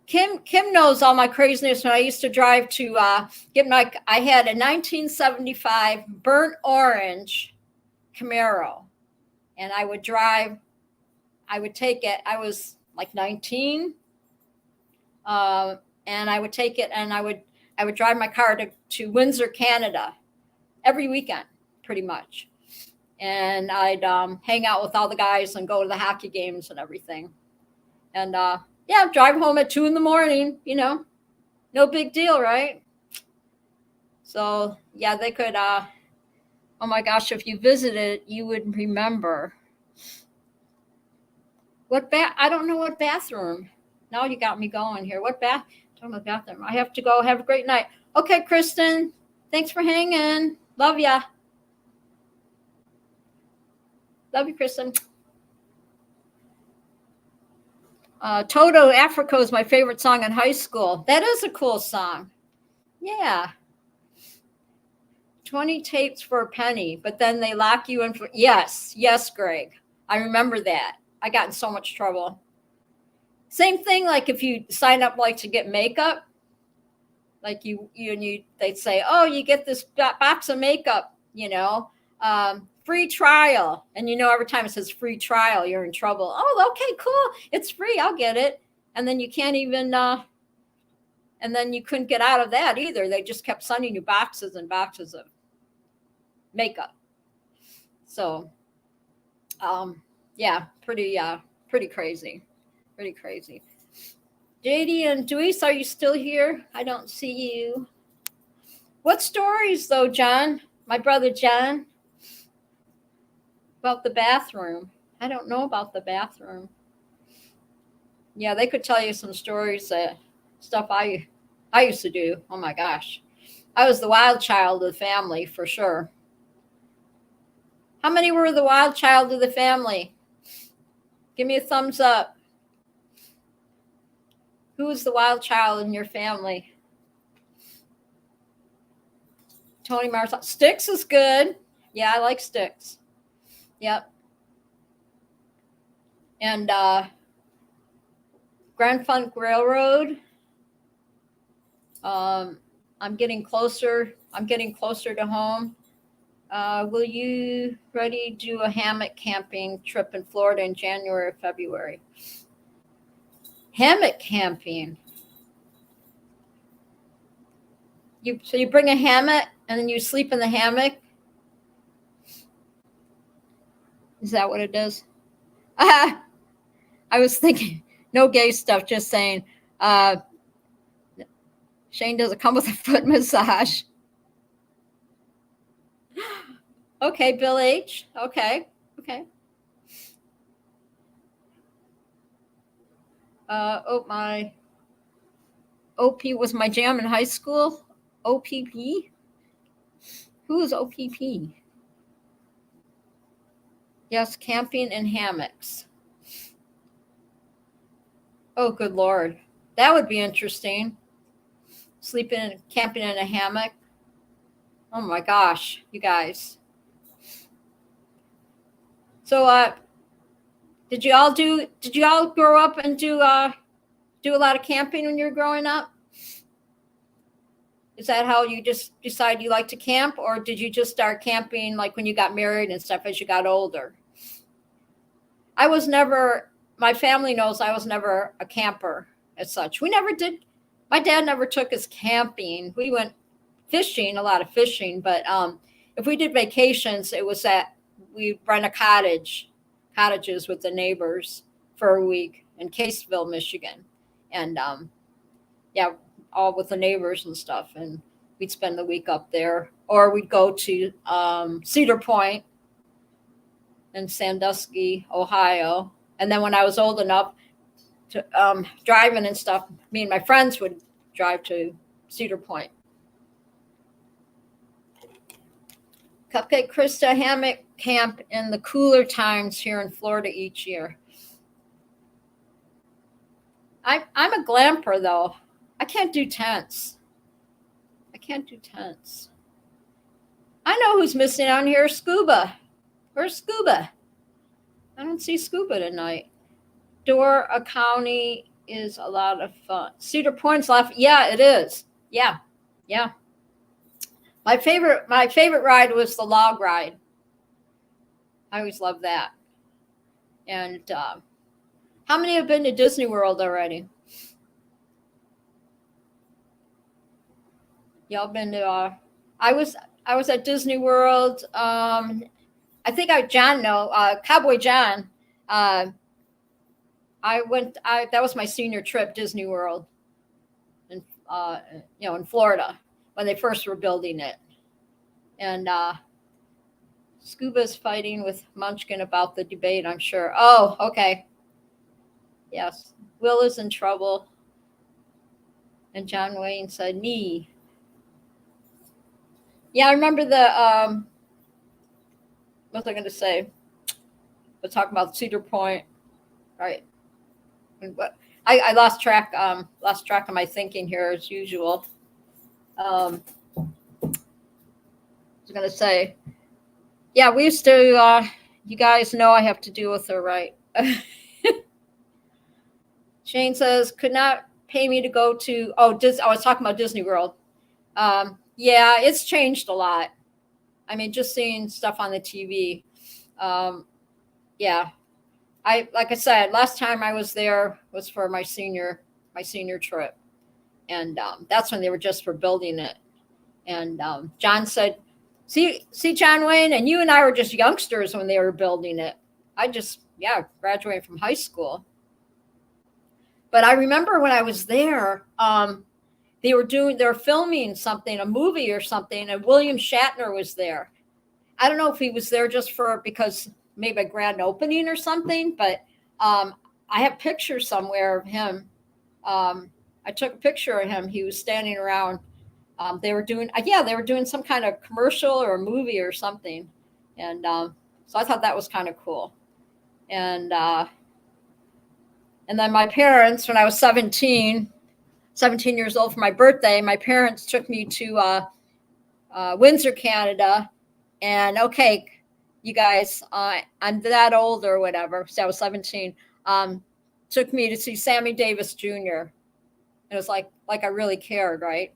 Speaker 1: Kim knows all my craziness when I used to drive to get my. I had a 1975 burnt orange Camaro, and I would drive. I would take it. I was like 19, and I would take it, and I would drive my car to Windsor, Canada, every weekend, pretty much, and I'd hang out with all the guys and go to the hockey games and everything, and yeah, drive home at 2 a.m. No big deal, right? So yeah, they could. Oh my gosh, if you visited, you would remember. I don't know what bathroom. Now you got me going here. What talking about bathroom. I have to go. Have a great night. Okay, Kristen. Thanks for hanging. Love ya. Love you, Kristen. Toto Africa is my favorite song in high school. That is a cool song. Yeah. 20 tapes for a penny, but then they lock you in for. Yes, Greg. I remember that. I got in so much trouble. Same thing, like if you sign up like to get makeup, like they'd say, oh, you get this box of makeup, free trial. And every time it says free trial, you're in trouble. Oh, okay, cool. It's free. I'll get it. And then you can't even, and then you couldn't get out of that either. They just kept sending you boxes and boxes of makeup. So, yeah, pretty crazy. Pretty crazy. JD and Deweese, are you still here? I don't see you. What stories, though, John? My brother John? About the bathroom. I don't know about the bathroom. Yeah, they could tell you some stories, stuff I used to do. Oh, my gosh. I was the wild child of the family, for sure. How many were the wild child of the family? Give me a thumbs up. Who is the wild child in your family? Tony Mars. Sticks is good. Yeah, I like Sticks. Yep. And Grand Funk Railroad. I'm getting closer to home. Will you ready to do a hammock camping trip in Florida in January or February? Hammock camping. So you bring a hammock and then you sleep in the hammock? Is that what it is? I was thinking, no gay stuff, just saying. Shane, does it come with a foot massage? Okay, Bill H. Okay. My OP was my jam in high school. OPP? Who is OPP? Yes, camping in hammocks. Oh, good Lord. That would be interesting. Camping in a hammock. Oh my gosh, you guys. So, did you all grow up and do a lot of camping when you were growing up? Is that how you just decide you like to camp, or did you just start camping like when you got married and stuff as you got older? My family knows I was never a camper as such. We never did. My dad never took us camping. We went fishing, a lot of fishing, but if we did vacations, it was that we rent cottages with the neighbors for a week in Caseville, Michigan. And yeah, all with the neighbors and stuff. And we'd spend the week up there. or we'd go to Cedar Point in Sandusky, Ohio. And then when I was old enough to driving and stuff, me and my friends would drive to Cedar Point. Cupcake Krista, hammock camp in the cooler times here in Florida each year. I'm a glamper though. I can't do tents. I know who's missing on here. Scuba. Where's Scuba? I don't see Scuba tonight. Dora County is a lot of fun. Cedar Point's left. Yeah, it is. Yeah. My favorite ride was the log ride. I always loved that. And how many have been to Disney World already? Y'all been to? I was at Disney World. I think Cowboy John. That was my senior trip, Disney World, in Florida when they first were building it. And Scuba's fighting with Munchkin about the debate, I'm sure. Oh, okay. Yes. Will is in trouble. And John Wayne said, me. Yeah, I remember what was I going to say? We're talking about Cedar Point. Right. I lost track of my thinking here as usual. I was going to say, yeah, we used to, you guys know I have to deal with her, right? Shane says, could not pay me to go to, I was talking about Disney World. Yeah, it's changed a lot. I mean, just seeing stuff on the TV. Yeah. Like I said, last time I was there was for my senior trip. And that's when they were just for building it. And John said, see, John Wayne, and you and I were just youngsters when they were building it. I just, graduated from high school. But I remember when I was there, they were filming something, a movie or something, and William Shatner was there. I don't know if he was there just because maybe a grand opening or something, but I have pictures somewhere of him. I took a picture of him. He was standing around. They were doing some kind of commercial or a movie or something. And so I thought that was kind of cool. And then my parents, when I was 17 years old for my birthday, my parents took me to Windsor, Canada. And okay, you guys, I'm that old or whatever. So I was 17. Took me to see Sammy Davis Jr. It was like I really cared, right?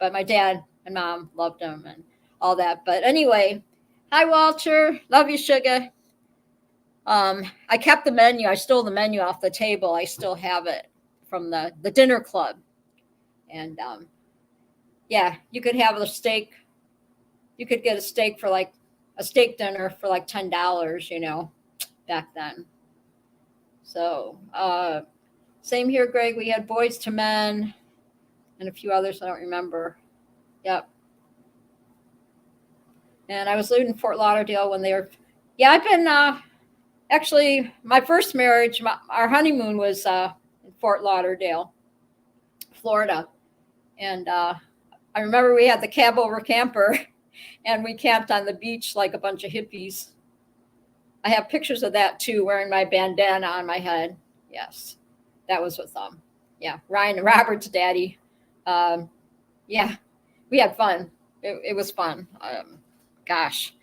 Speaker 1: But my dad and mom loved him and all that. But anyway, hi, Walter. Love you, sugar. I kept the menu. I stole the menu off the table. I still have it from the dinner club. And you could have a steak. You could get a steak for like a steak dinner for like $10, back then. So same here, Greg. We had Boys to Men and a few others I don't remember. Yep. And I was living in Fort Lauderdale when they were. Yeah, I've been actually my first marriage. Our honeymoon was in Fort Lauderdale, Florida, and I remember we had the cab over camper, and we camped on the beach like a bunch of hippies. I have pictures of that too, wearing my bandana on my head. Yes, that was with them. Yeah, Ryan and Robert's daddy. We had fun. It was fun. Gosh,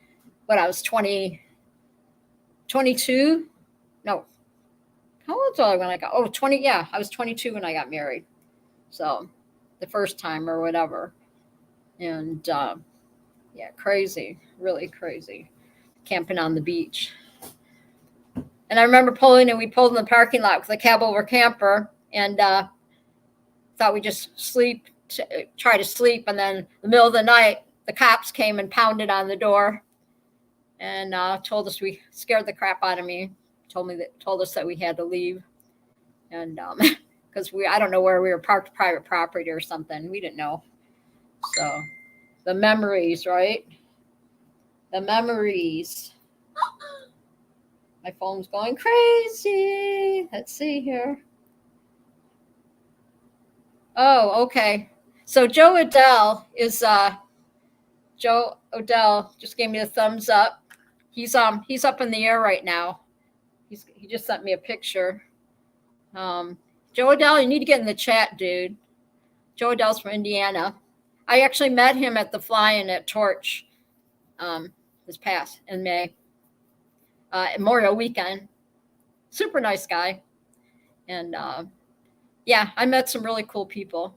Speaker 1: when I was 22. No, how old was I when I got? 20. Yeah, I was 22 when I got married. So the first time or whatever. And crazy, really crazy, camping on the beach. And I remember we pulled in the parking lot with a cab over camper, and thought we'd just try to sleep. And then in the middle of the night, the cops came and pounded on the door and told us, we scared the crap out of me, told us that we had to leave. And because I don't know where we were parked, private property or something. We didn't know. So The memories, right? The memories. My phone's going crazy. Let's see here. Oh, okay. So Joe Odell just gave me a thumbs up. He's up in the air right now. He just sent me a picture. Joe Odell, you need to get in the chat, dude. Joe Odell's from Indiana. I actually met him at the fly-in at Torch this past in May, Memorial Weekend. Super nice guy. And yeah, I met some really cool people.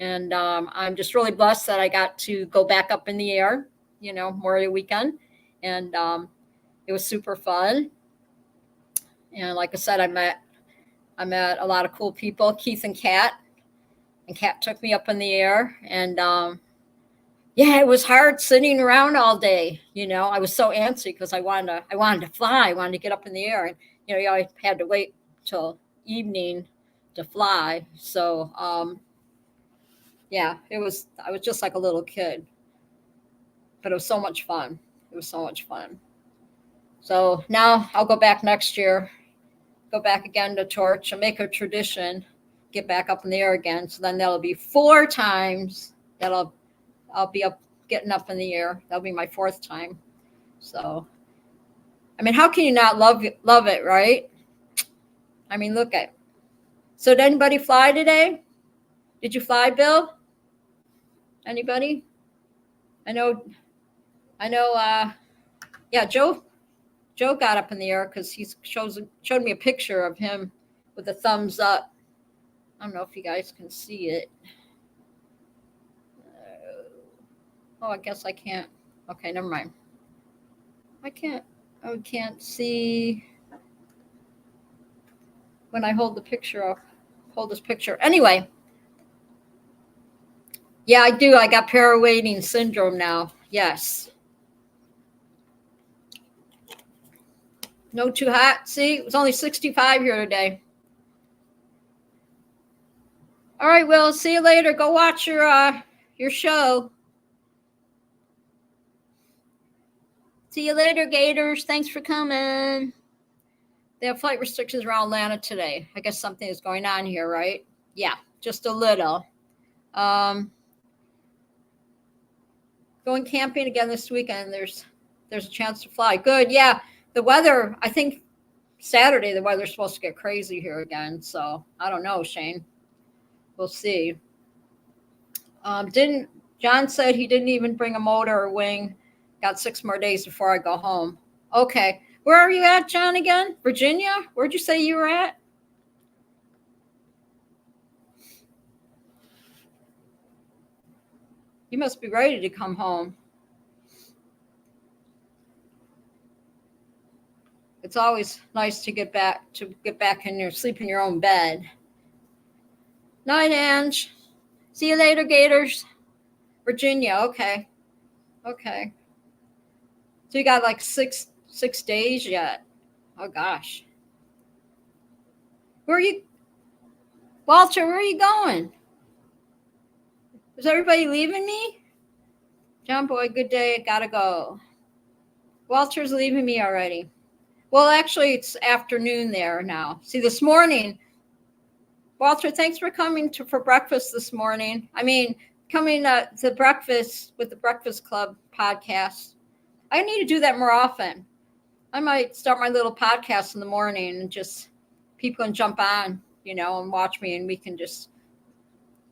Speaker 1: And I'm just really blessed that I got to go back up in the air, Memorial Weekend. And it was super fun. And like I said, I met a lot of cool people, Keith and Kat. And Kat took me up in the air. And yeah, it was hard sitting around all day. I was so antsy because I wanted to fly. I wanted to get up in the air. And, I had to wait till evening to fly. So, yeah, I was just like a little kid. But it was so much fun. So now I'll go back next year, go back again to Torch and make a tradition, get back up in the air again. So then that'll be 4 times that I'll be getting up in the air. That'll be my 4th time. So, I mean, how can you not love it, right? I mean, look at. So did anybody fly today? Did you fly, Bill? Anybody? I know. Yeah, Joe got up in the air because he showed me a picture of him with a thumbs up. I don't know if you guys can see it. Oh, I guess I can't. Okay, never mind. I can't see when I hold the picture up. Hold this picture. Anyway. Yeah, I do. I got para-wading syndrome now. Yes. No too hot. See, it was only 65 here today. All right, Will. See you later. Go watch your show. See you later, Gators. Thanks for coming. They have flight restrictions around Atlanta today. I guess something is going on here, right? Yeah, just a little. Going camping again this weekend. There's a chance to fly. Good. Yeah. The weather, I think Saturday, the weather's supposed to get crazy here again. So I don't know, Shane. We'll see. John said he didn't even bring a motor or wing. Got 6 more days before I go home. Okay. Where are you at, John, again? Virginia? Where'd you say you were at? You must be ready to come home. It's always nice to get back and sleep in your own bed. Night, Ange. See you later, Gators. Virginia, okay. So you got like six days yet. Oh gosh. Where are you? Walter, where are you going? Is everybody leaving me? John Boy, good day. Gotta go. Walter's leaving me already. Well, actually, it's afternoon there now. See, this morning, Walter, thanks for coming for breakfast this morning. I mean, coming to breakfast with the Breakfast Club podcast. I need to do that more often. I might start my little podcast in the morning and just people can jump on, and watch me, and we can just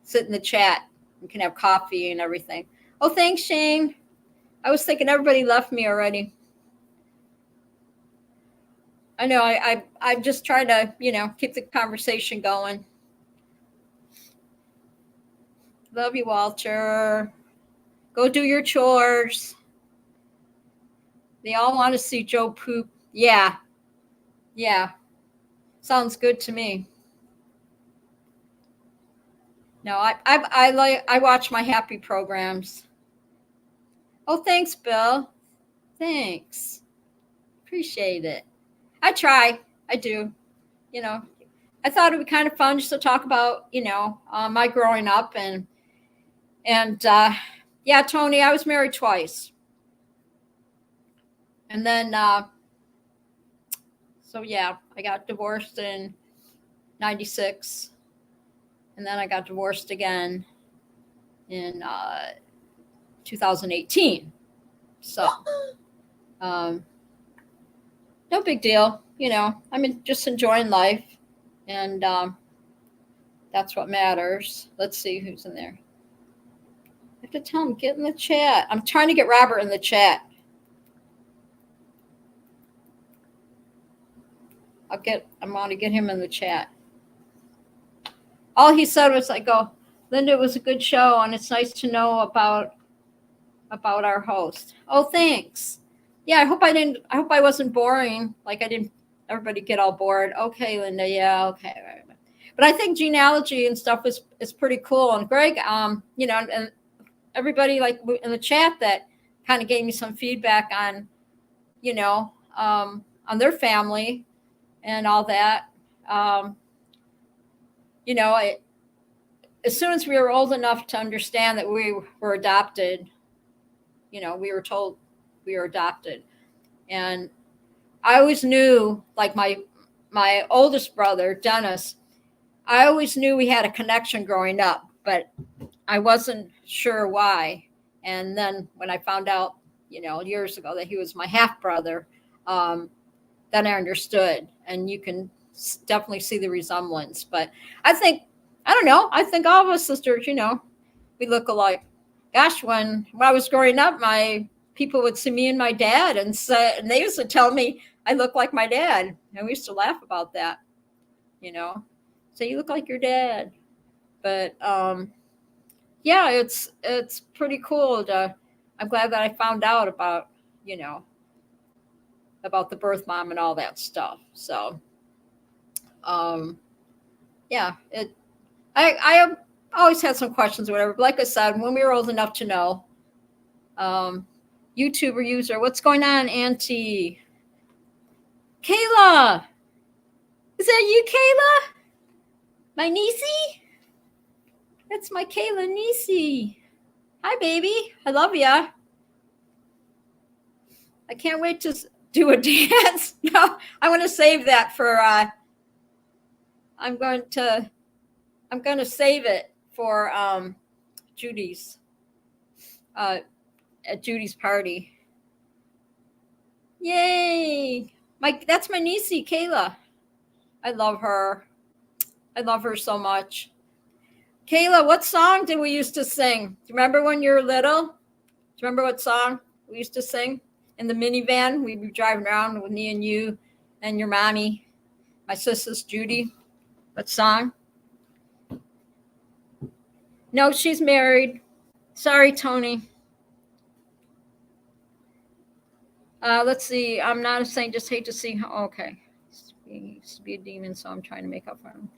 Speaker 1: sit in the chat. We can have coffee and everything. Oh, thanks, Shane. I was thinking everybody left me already. I know. I'm just trying to, keep the conversation going. Love you, Walter. Go do your chores. They all want to see Joe poop. Yeah. Sounds good to me. No, I watch my happy programs. Oh, thanks, Bill. Thanks. Appreciate it. I try. I do. I thought it would be kind of fun just to talk about, my growing up and Yeah, Tony, I was married twice. And then, so yeah, I got divorced in 96. And then I got divorced again in 2018. So, um, no big deal. I'm just enjoying life. And that's what matters. Let's see who's in there. I have to tell him, get in the chat. I'm trying to get Robert in the chat. I want to get him in the chat. All he said was, Linda, it was a good show, and it's nice to know about our host. Oh, thanks. Yeah, I hope I wasn't boring. Like I didn't everybody get all bored. Okay, Linda, yeah, okay. But I think genealogy and stuff is pretty cool. And Greg, and everybody like in the chat that kind of gave me some feedback on, on their family and all that. As soon as we were old enough to understand that we were adopted, we were told we were adopted. And I always knew, like my oldest brother, Dennis, I always knew we had a connection growing up, but I wasn't sure why. And then when I found out, years ago that he was my half brother, then I understood. And you can definitely see the resemblance. But I don't know. I think all of us sisters, we look alike. Gosh, when I was growing up, my people would see me and my dad and they used to tell me I look like my dad. And we used to laugh about that, say you look like your dad. But yeah, it's pretty cool I'm glad that I found out about, about the birth mom and all that stuff. So yeah, I always had some questions or whatever. But like I said, when we were old enough to know, YouTuber user, what's going on, Auntie? Kayla! Is that you, Kayla? My niecey? That's my Kayla niecey. Hi, baby. I love ya. I can't wait to do a dance. No, I want to save that for, I'm going to save it for Judy's, at Judy's party. Yay! That's my niecey, Kayla. I love her. I love her so much. Kayla, what song did we used to sing? Do you remember when you were little? Do you remember what song we used to sing? In the minivan, we'd be driving around with me and you and your mommy, my sister's Judy. What song? No, she's married. Sorry, Tony. Let's see. I'm not a saint, just hate to see. Okay. He used to be a demon, so I'm trying to make up for him.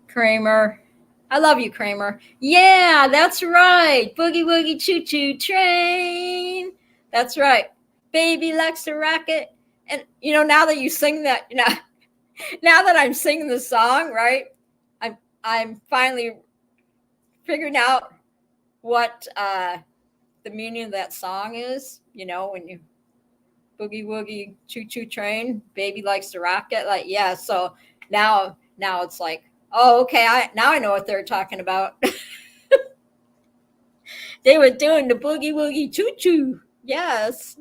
Speaker 1: Kramer. I love you, Kramer. Yeah, that's right. Boogie woogie choo choo train. That's right. Baby likes to rock it. And now that you sing that, now that I'm singing the song, right? I'm finally figuring out what the meaning of that song is. When you boogie woogie choo choo train, baby likes to rock it. Like, yeah. So now it's like, oh, okay. Now I know what they're talking about. They were doing the boogie woogie choo choo. Yes.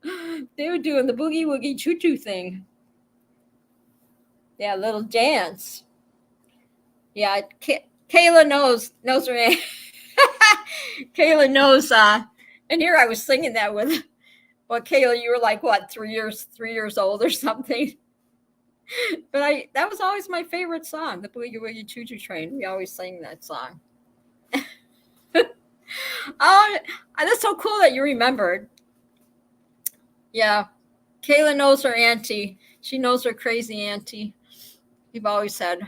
Speaker 1: They were doing the boogie woogie choo choo thing. Yeah, little dance. Yeah, Kayla knows her. Kayla knows. And here I was singing that with. Well, Kayla, you were like what, 3 years old or something. But that was always my favorite song, the Boogie Woogie Choo Choo Train. We always sang that song. Oh, that's so cool that you remembered. Yeah, Kayla knows her auntie. She knows her crazy auntie. We've always had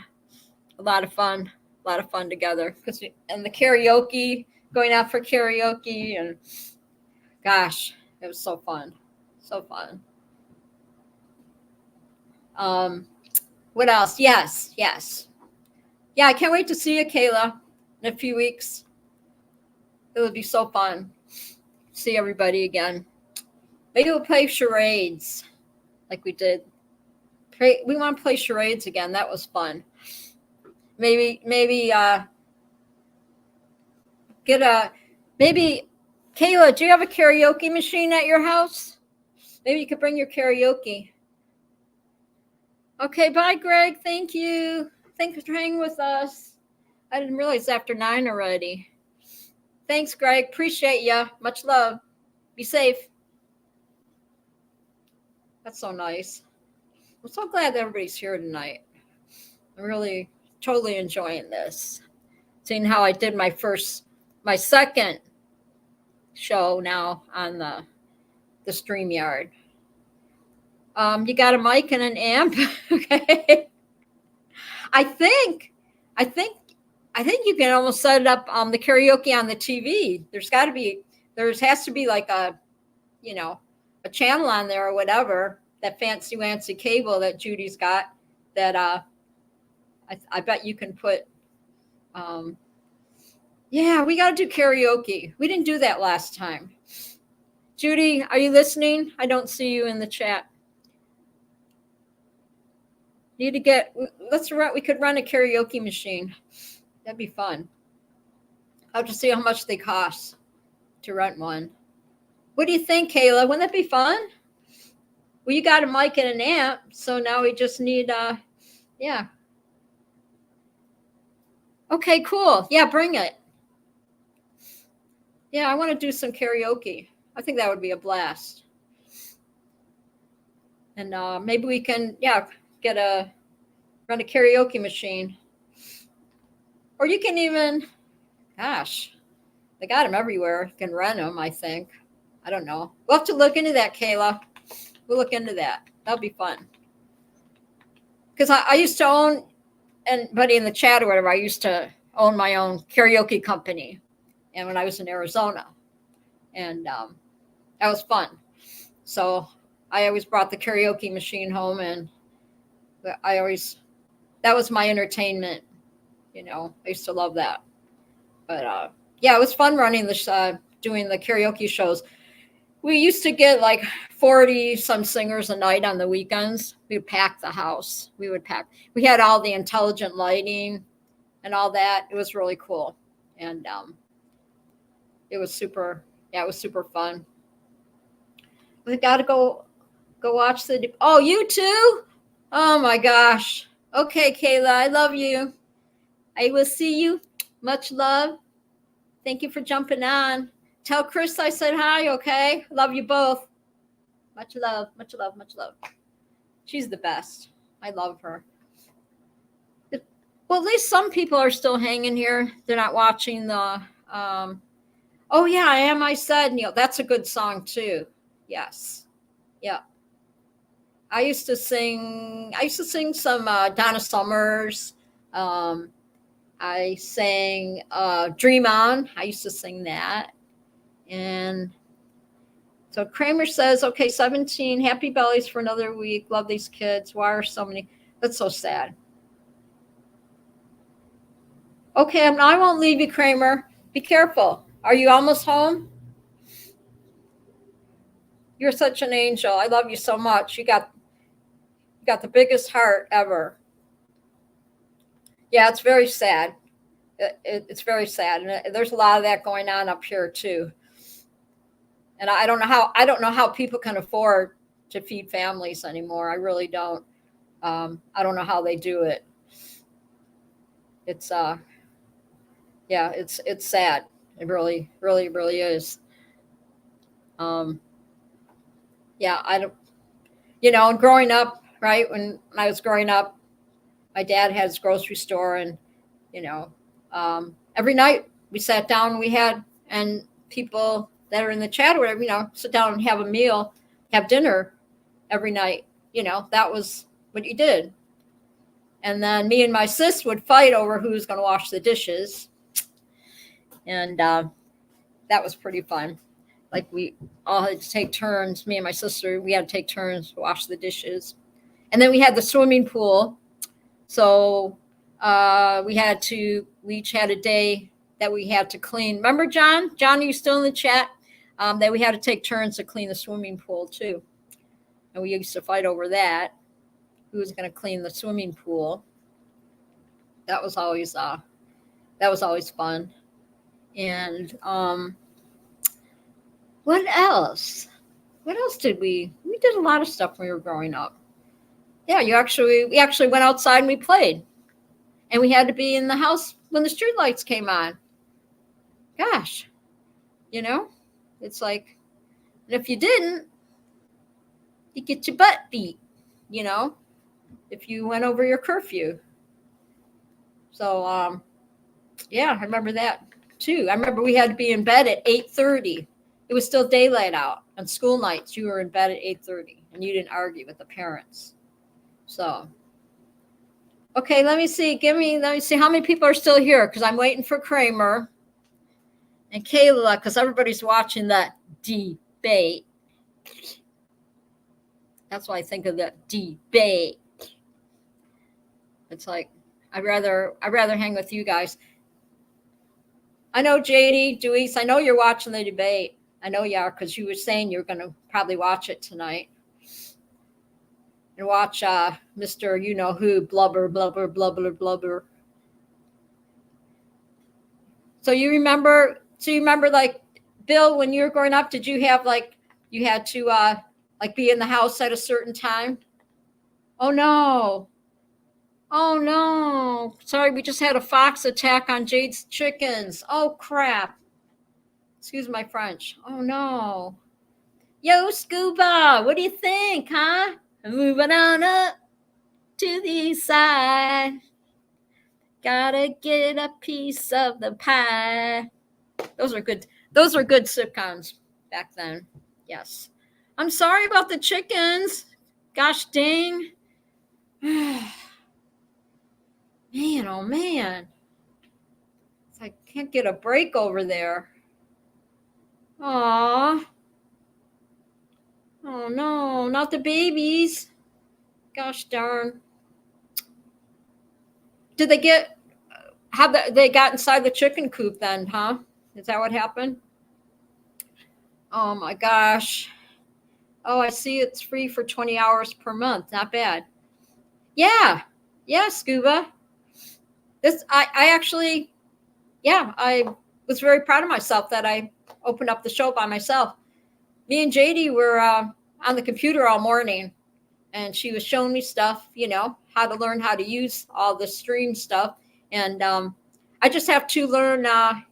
Speaker 1: a lot of fun together. And the karaoke, going out for karaoke, and gosh, it was so fun. So fun. What else? Yes. Yeah, I can't wait to see you, Kayla, in a few weeks. It would be so fun. See everybody again. Maybe we'll play charades like we did. We want to play charades again. That was fun. Maybe maybe Kayla, do you have a karaoke machine at your house? Maybe you could bring your karaoke. Okay, bye, Greg. Thank you. Thanks for hanging with us. I didn't realize after 9 already. Thanks, Greg. Appreciate you. Much love. Be safe. That's so nice. I'm so glad that everybody's here tonight. I'm really totally enjoying this. Seeing how I did my second show now on the StreamYard. You got a mic and an amp? Okay. I think you can almost set it up the karaoke on the TV. There has to be like a channel on there or whatever, that fancy wancy cable that Judy's got that I bet you can put yeah, we got to do karaoke. We didn't do that last time. Judy, are you listening? I don't see you in the chat. We could run a karaoke machine. That'd be fun. I'll have to see how much they cost to rent one. What do you think, Kayla? Wouldn't that be fun? Well, you got a mic and an amp, so now we just need yeah. Okay, cool. Yeah, bring it. Yeah, I want to do some karaoke. I think that would be a blast. And maybe we can, run a karaoke machine. Or you can even, gosh, they got them everywhere. You can rent them, I think. I don't know. We'll have to look into that, Kayla. We'll look into that. That'll be fun. Because I used to own, anybody in the chat or whatever, I used to own my own karaoke company. And when I was in Arizona. And that was fun. So I always brought the karaoke machine home, and that was my entertainment. I used to love that. But yeah, it was fun running doing the karaoke shows. We used to get like 40 some singers a night on the weekends. We would pack the house. We had all the intelligent lighting and all that. It was really cool. And it was super fun. We got to go watch oh, you too? Oh my gosh. Okay, Kayla, I love you. I will see you. Much love. Thank you for jumping on. Tell Chris I said hi, okay? Love you both. Much love, much love, much love. She's the best. I love her. Well, at least some people are still hanging here. They're not watching the oh yeah, I Am I Said, Neil. That's a good song too. Yes. Yeah. I used to sing some Donna Summers. I sang Dream On. I used to sing that. And so Kramer says, okay, 17, happy bellies for another week. Love these kids. Why are so many? That's so sad. Okay, I won't leave you, Kramer. Be careful. Are you almost home? You're such an angel. I love you so much. You got the biggest heart ever. Yeah, it's very sad. It's very sad, and there's a lot of that going on up here too. And I don't know how people can afford to feed families anymore. I really don't. I don't know how they do it. It's yeah, it's sad. It really, really, really is. Yeah, I don't. And growing up, right when I was growing up, my dad had his grocery store, and every night we sat down. And people that are in the chat or whatever, sit down and have a meal, have dinner every night. That was what you did. And then me and my sis would fight over who's going to wash the dishes. And that was pretty fun. Like we all had to take turns. Me and my sister, we had to take turns to wash the dishes. And then we had the swimming pool. So we each had a day that we had to clean. Remember, John? John, are you still in the chat? That we had to take turns to clean the swimming pool too. And we used to fight over that. Who was going to clean the swimming pool? That was always fun. And what else? What else did we did a lot of stuff when we were growing up. Yeah, we actually went outside and we played. And we had to be in the house when the street lights came on. Gosh, it's like, and if you didn't, you get your butt beat, if you went over your curfew. So, yeah, I remember that too. I remember we had to be in bed at 8:30. It was still daylight out. On school nights, you were in bed at 8:30 and you didn't argue with the parents. So, okay, let me see how many people are still here, because I'm waiting for Kramer and Kayla, because everybody's watching that debate. That's why I think of that debate. It's like, I'd rather hang with you guys. I know, JD, Dewey's, I know you're watching the debate. I know you are, because you were saying you're going to probably watch it tonight. And watch Mr. You-know-who blubber, blubber, blubber, blubber. So you remember, like, Bill, when you were growing up, did you have, like, you had to, like, be in the house at a certain time? Oh, no. Oh, no. Sorry, we just had a fox attack on Jade's chickens. Oh, crap. Excuse my French. Oh, no. Yo, Scuba, what do you think, huh? Moving on up to the east side. Gotta get a piece of the pie. Those are good sitcoms back then. Yes. I'm sorry about the chickens. Gosh dang. Man, oh man. I can't get a break over there. Aw. Oh no, not the babies. Gosh darn. Did they they got inside the chicken coop then, huh? Is that what happened? Oh my gosh. Oh, I see it's free for 20 hours per month. Not bad. Yeah. Yeah, Scuba. I actually, yeah, I was very proud of myself that I opened up the show by myself. Me and JD were on the computer all morning, and she was showing me stuff, how to learn how to use all the stream stuff. And I just have to learn, I'm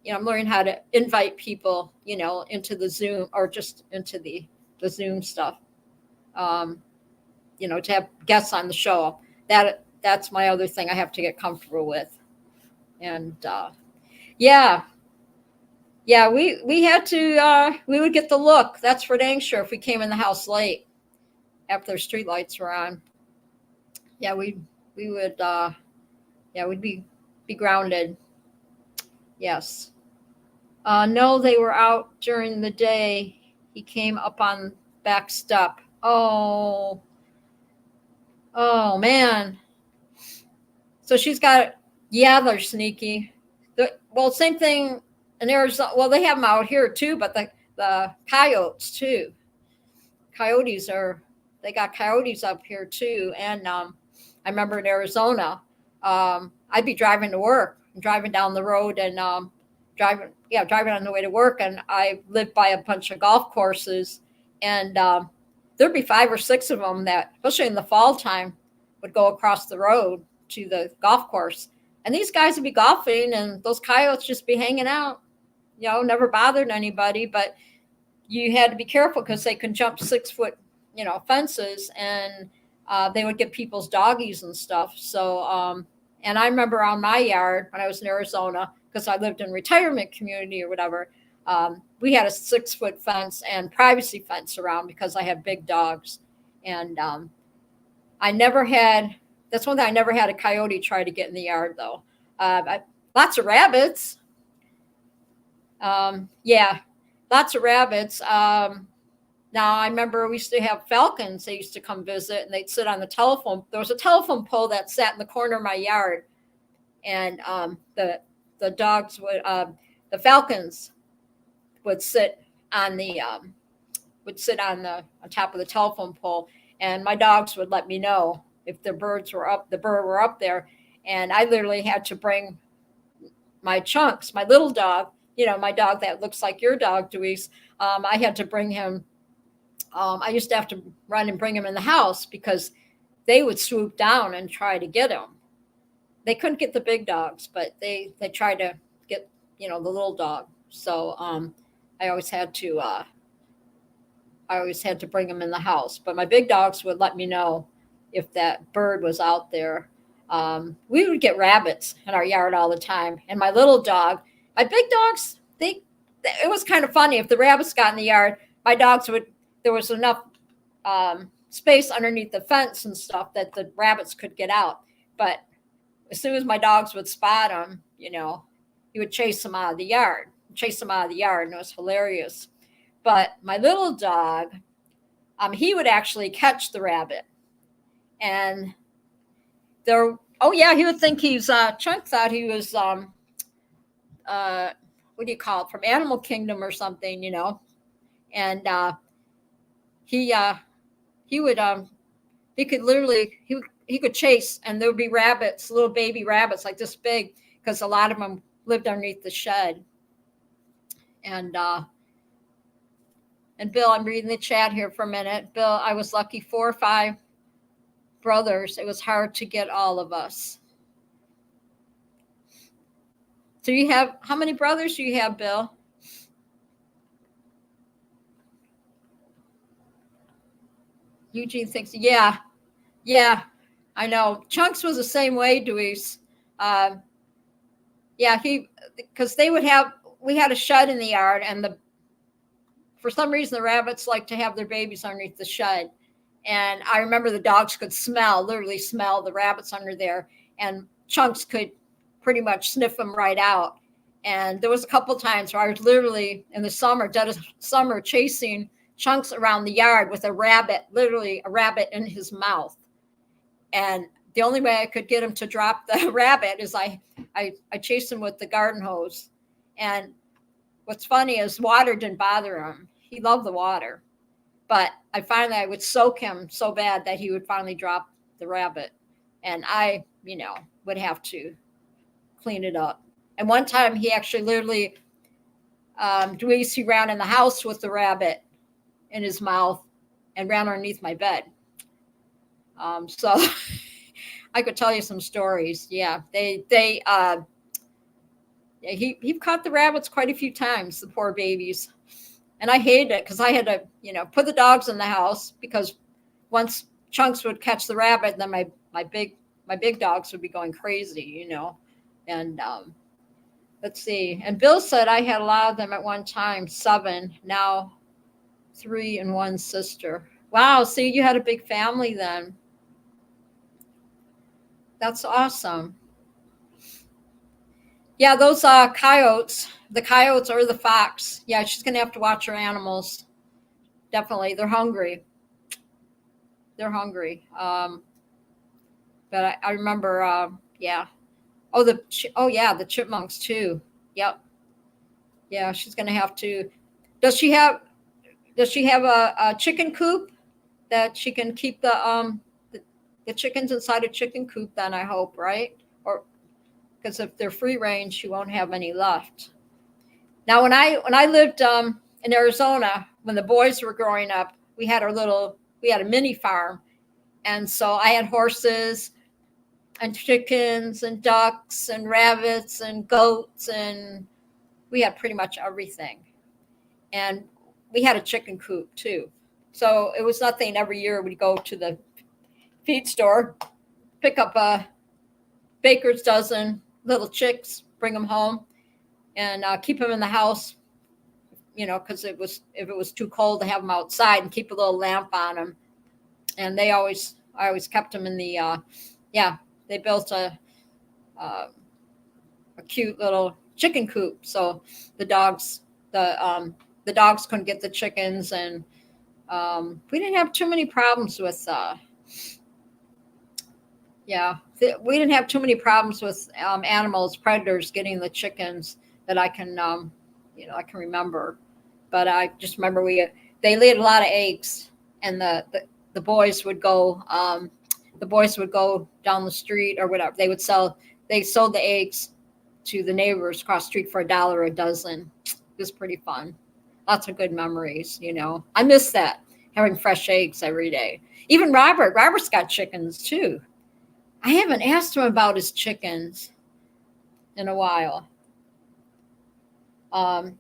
Speaker 1: learning how to invite people, into the Zoom, or just into the Zoom stuff, to have guests on the show. That's my other thing I have to get comfortable with. And yeah, we had to, we would get the look. That's for dang sure if we came in the house late after the street lights were on. Yeah, we would, we'd be grounded. Yes. No, they were out during the day. He came up on back step. Oh man. So she's got, yeah, they're sneaky. Well, same thing in Arizona. Well, they have them out here too, but the coyotes too. They got coyotes up here too. And I remember in Arizona, I'd be driving to work, driving down the road, and driving on the way to work. And I lived by a bunch of golf courses, and there'd be 5 or 6 of them that, especially in the fall time, would go across the road to the golf course. And these guys would be golfing, and those coyotes just be hanging out, never bothered anybody. But you had to be careful because they could jump 6-foot, fences, and they would get people's doggies and stuff. So, and I remember on my yard when I was in Arizona, because I lived in a retirement community or whatever, we had a 6-foot fence and privacy fence around because I had big dogs. And that's one thing, I never had a coyote try to get in the yard though. Lots of rabbits. Yeah, lots of rabbits. Now I remember we used to have falcons. They used to come visit, and they'd sit on the telephone. There was a telephone pole that sat in the corner of my yard, and the dogs would the falcons would sit on the on top of the telephone pole, and my dogs would let me know if the bird were up there, and I literally had to bring my Chunks, my little dog, my dog that looks like your dog, Deweese. I had to bring him. I used to have to run and bring him in the house because they would swoop down and try to get him. They couldn't get the big dogs, but they tried to get the little dog. So I always had to bring him in the house. But my big dogs would let me know if that bird was out there. We would get rabbits in our yard all the time, and my little dog, my big dogs, it was kind of funny. If the rabbits got in the yard, my dogs would. There was enough space underneath the fence and stuff that the rabbits could get out. But as soon as my dogs would spot them, he would chase them out of the yard, and it was hilarious. But my little dog, he would actually catch the rabbit, and he would think he's Chunk thought he was what do you call it, from Animal Kingdom or something, and he would he could literally he could chase, and there would be rabbits, little baby rabbits like this big, because a lot of them lived underneath the shed. And Bill, I'm reading the chat here for a minute. Bill, I was lucky 4 or 5 brothers. It was hard to get all of us. So how many brothers do you have, Bill? Eugene thinks, yeah, I know. Chunks was the same way, Deweese. Because we had a shed in the yard, and for some reason the rabbits like to have their babies underneath the shed. And I remember the dogs could literally smell the rabbits under there, and Chunks could pretty much sniff them right out. And there was a couple times where I was literally in the summer, dead of summer, chasing Chunks around the yard with literally a rabbit in his mouth. And the only way I could get him to drop the rabbit is I chased him with the garden hose. And what's funny is water didn't bother him. He loved the water. But I would soak him so bad that he would finally drop the rabbit. And I, would have to clean it up. And one time he actually literally, he ran in the house with the rabbit in his mouth and ran underneath my bed. So I could tell you some stories. Yeah, he caught the rabbits quite a few times, the poor babies. And I hated it because I had to, put the dogs in the house, because once Chunks would catch the rabbit, then my big dogs would be going crazy, And let's see. And Bill said I had a lot of them at one time, 7, now 3 and 1 sister. Wow, see, you had a big family then. That's awesome. Yeah, those coyotes, the coyotes or the fox. Yeah, she's going to have to watch her animals. Definitely. They're hungry. But I remember, yeah. The chipmunks too. Yep. Yeah, she's going to have to. Does she have a chicken coop that she can keep the chickens inside a chicken coop then, I hope, right? Or because if they're free range, she won't have any left. Now, when I lived in Arizona, when the boys were growing up, we had a mini farm. And so I had horses and chickens and ducks and rabbits and goats, and we had pretty much everything. And we had a chicken coop too. So it was nothing. Every year we'd go to the feed store, pick up a baker's dozen little chicks, bring them home, and keep them in the house, because if it was too cold to have them outside, and keep a little lamp on them. And I always kept them in the, they built a cute little chicken coop. So the dogs couldn't get the chickens, and we didn't have too many problems with Yeah, we didn't have too many problems with animals, predators getting the chickens that I can, I can remember. But I just remember they laid a lot of eggs, and the boys would go, the boys would go down the street or whatever. They sold the eggs to the neighbors across the street for $1 a dozen. It was pretty fun. Lots of good memories. I miss that, having fresh eggs every day. Even Robert's got chickens too. I haven't asked him about his chickens in a while. Um,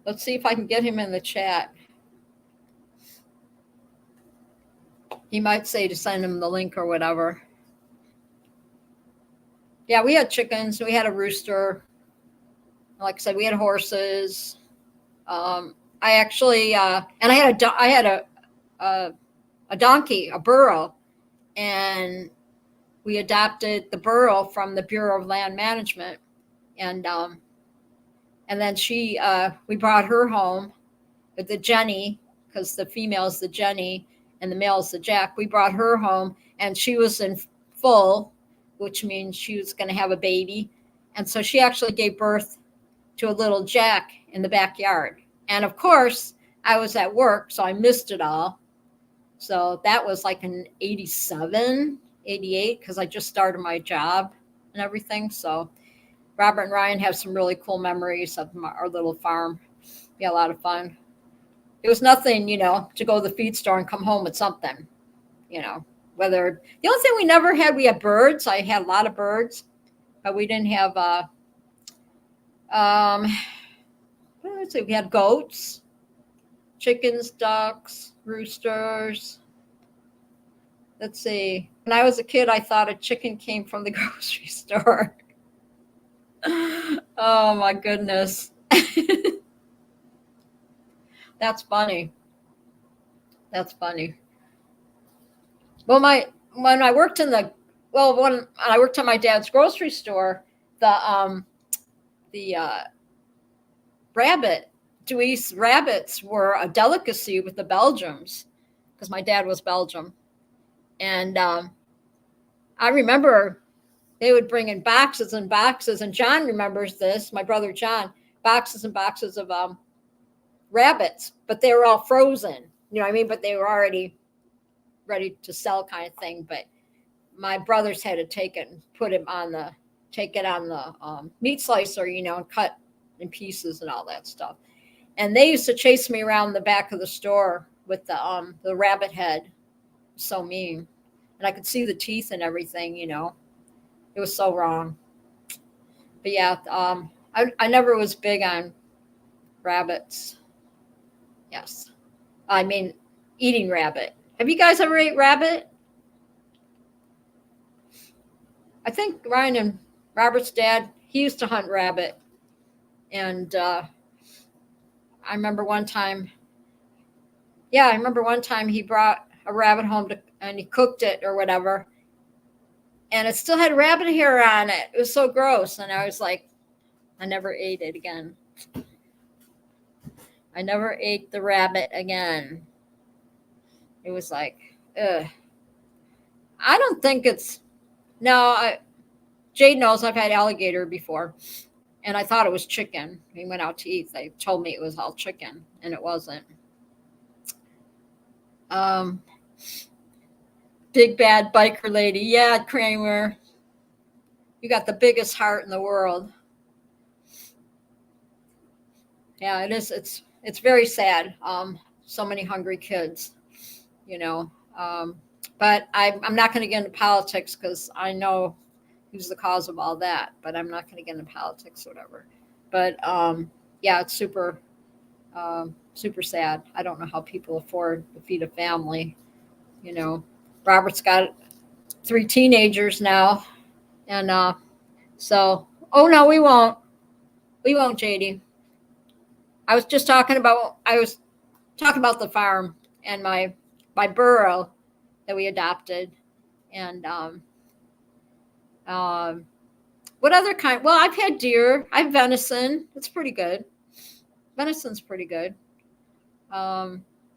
Speaker 1: let's see if I can get him in the chat. He might say to send him the link or whatever. Yeah, we had chickens. We had a rooster. Like I said, we had horses. I actually, and I had a donkey, a burro, and we adopted the burro from the Bureau of Land Management, and then we brought her home with the Jenny, because the female is the Jenny and the male is the Jack. We brought her home, and she was in full, which means she was going to have a baby, and so she actually gave birth to a little Jack in the backyard. And of course, I was at work, so I missed it all. So that was like in 87, 88, because I just started my job and everything. So Robert and Ryan have some really cool memories of our little farm. We had a lot of fun. It was nothing, to go to the feed store and come home with something, whether the only thing we had birds. I had a lot of birds, but we didn't have, let's see, we had goats, chickens, ducks, roosters. Let's see. When I was a kid, I thought a chicken came from the grocery store. Oh my goodness. That's funny. That's funny. Well, when I worked when I worked at my dad's grocery store, the Dewey's rabbits were a delicacy with the Belgians, because my dad was Belgium. And I remember they would bring in boxes and boxes, and John remembers this, my brother John, boxes and boxes of rabbits, but they were all frozen, you know what I mean? But they were already ready to sell, kind of thing. But my brothers had to take it and take it on the meat slicer, and cut in pieces and all that stuff. And they used to chase me around the back of the store with the rabbit head. So mean. And I could see the teeth and everything, It was so wrong. But yeah, I never was big on rabbits. Yes. I mean, eating rabbit. Have you guys ever ate rabbit? I think Ryan and Robert's dad, he used to hunt rabbit. And I remember one time he brought a rabbit home and he cooked it or whatever. And it still had rabbit hair on it. It was so gross. And I was like, I never ate it again. I never ate the rabbit again. It was like, ugh. I don't think it's, no, Jade knows I've had alligator before. And I thought it was chicken. We went out to eat. They told me it was all chicken, and it wasn't. Big bad biker lady. Yeah, Kramer. You got the biggest heart in the world. Yeah, it is. It's very sad. So many hungry kids, But I'm not going to get into politics, because I know who's the cause of all that. But I'm not going to get into politics, whatever. But yeah, it's super, super sad. I don't know how people afford to feed a family. Robert's got 3 teenagers now, and so. Oh no, we won't, JD. I was talking about the farm and my burro that we adopted, and what other kind? Well, I've had deer. I've venison. It's pretty good. Venison's pretty good.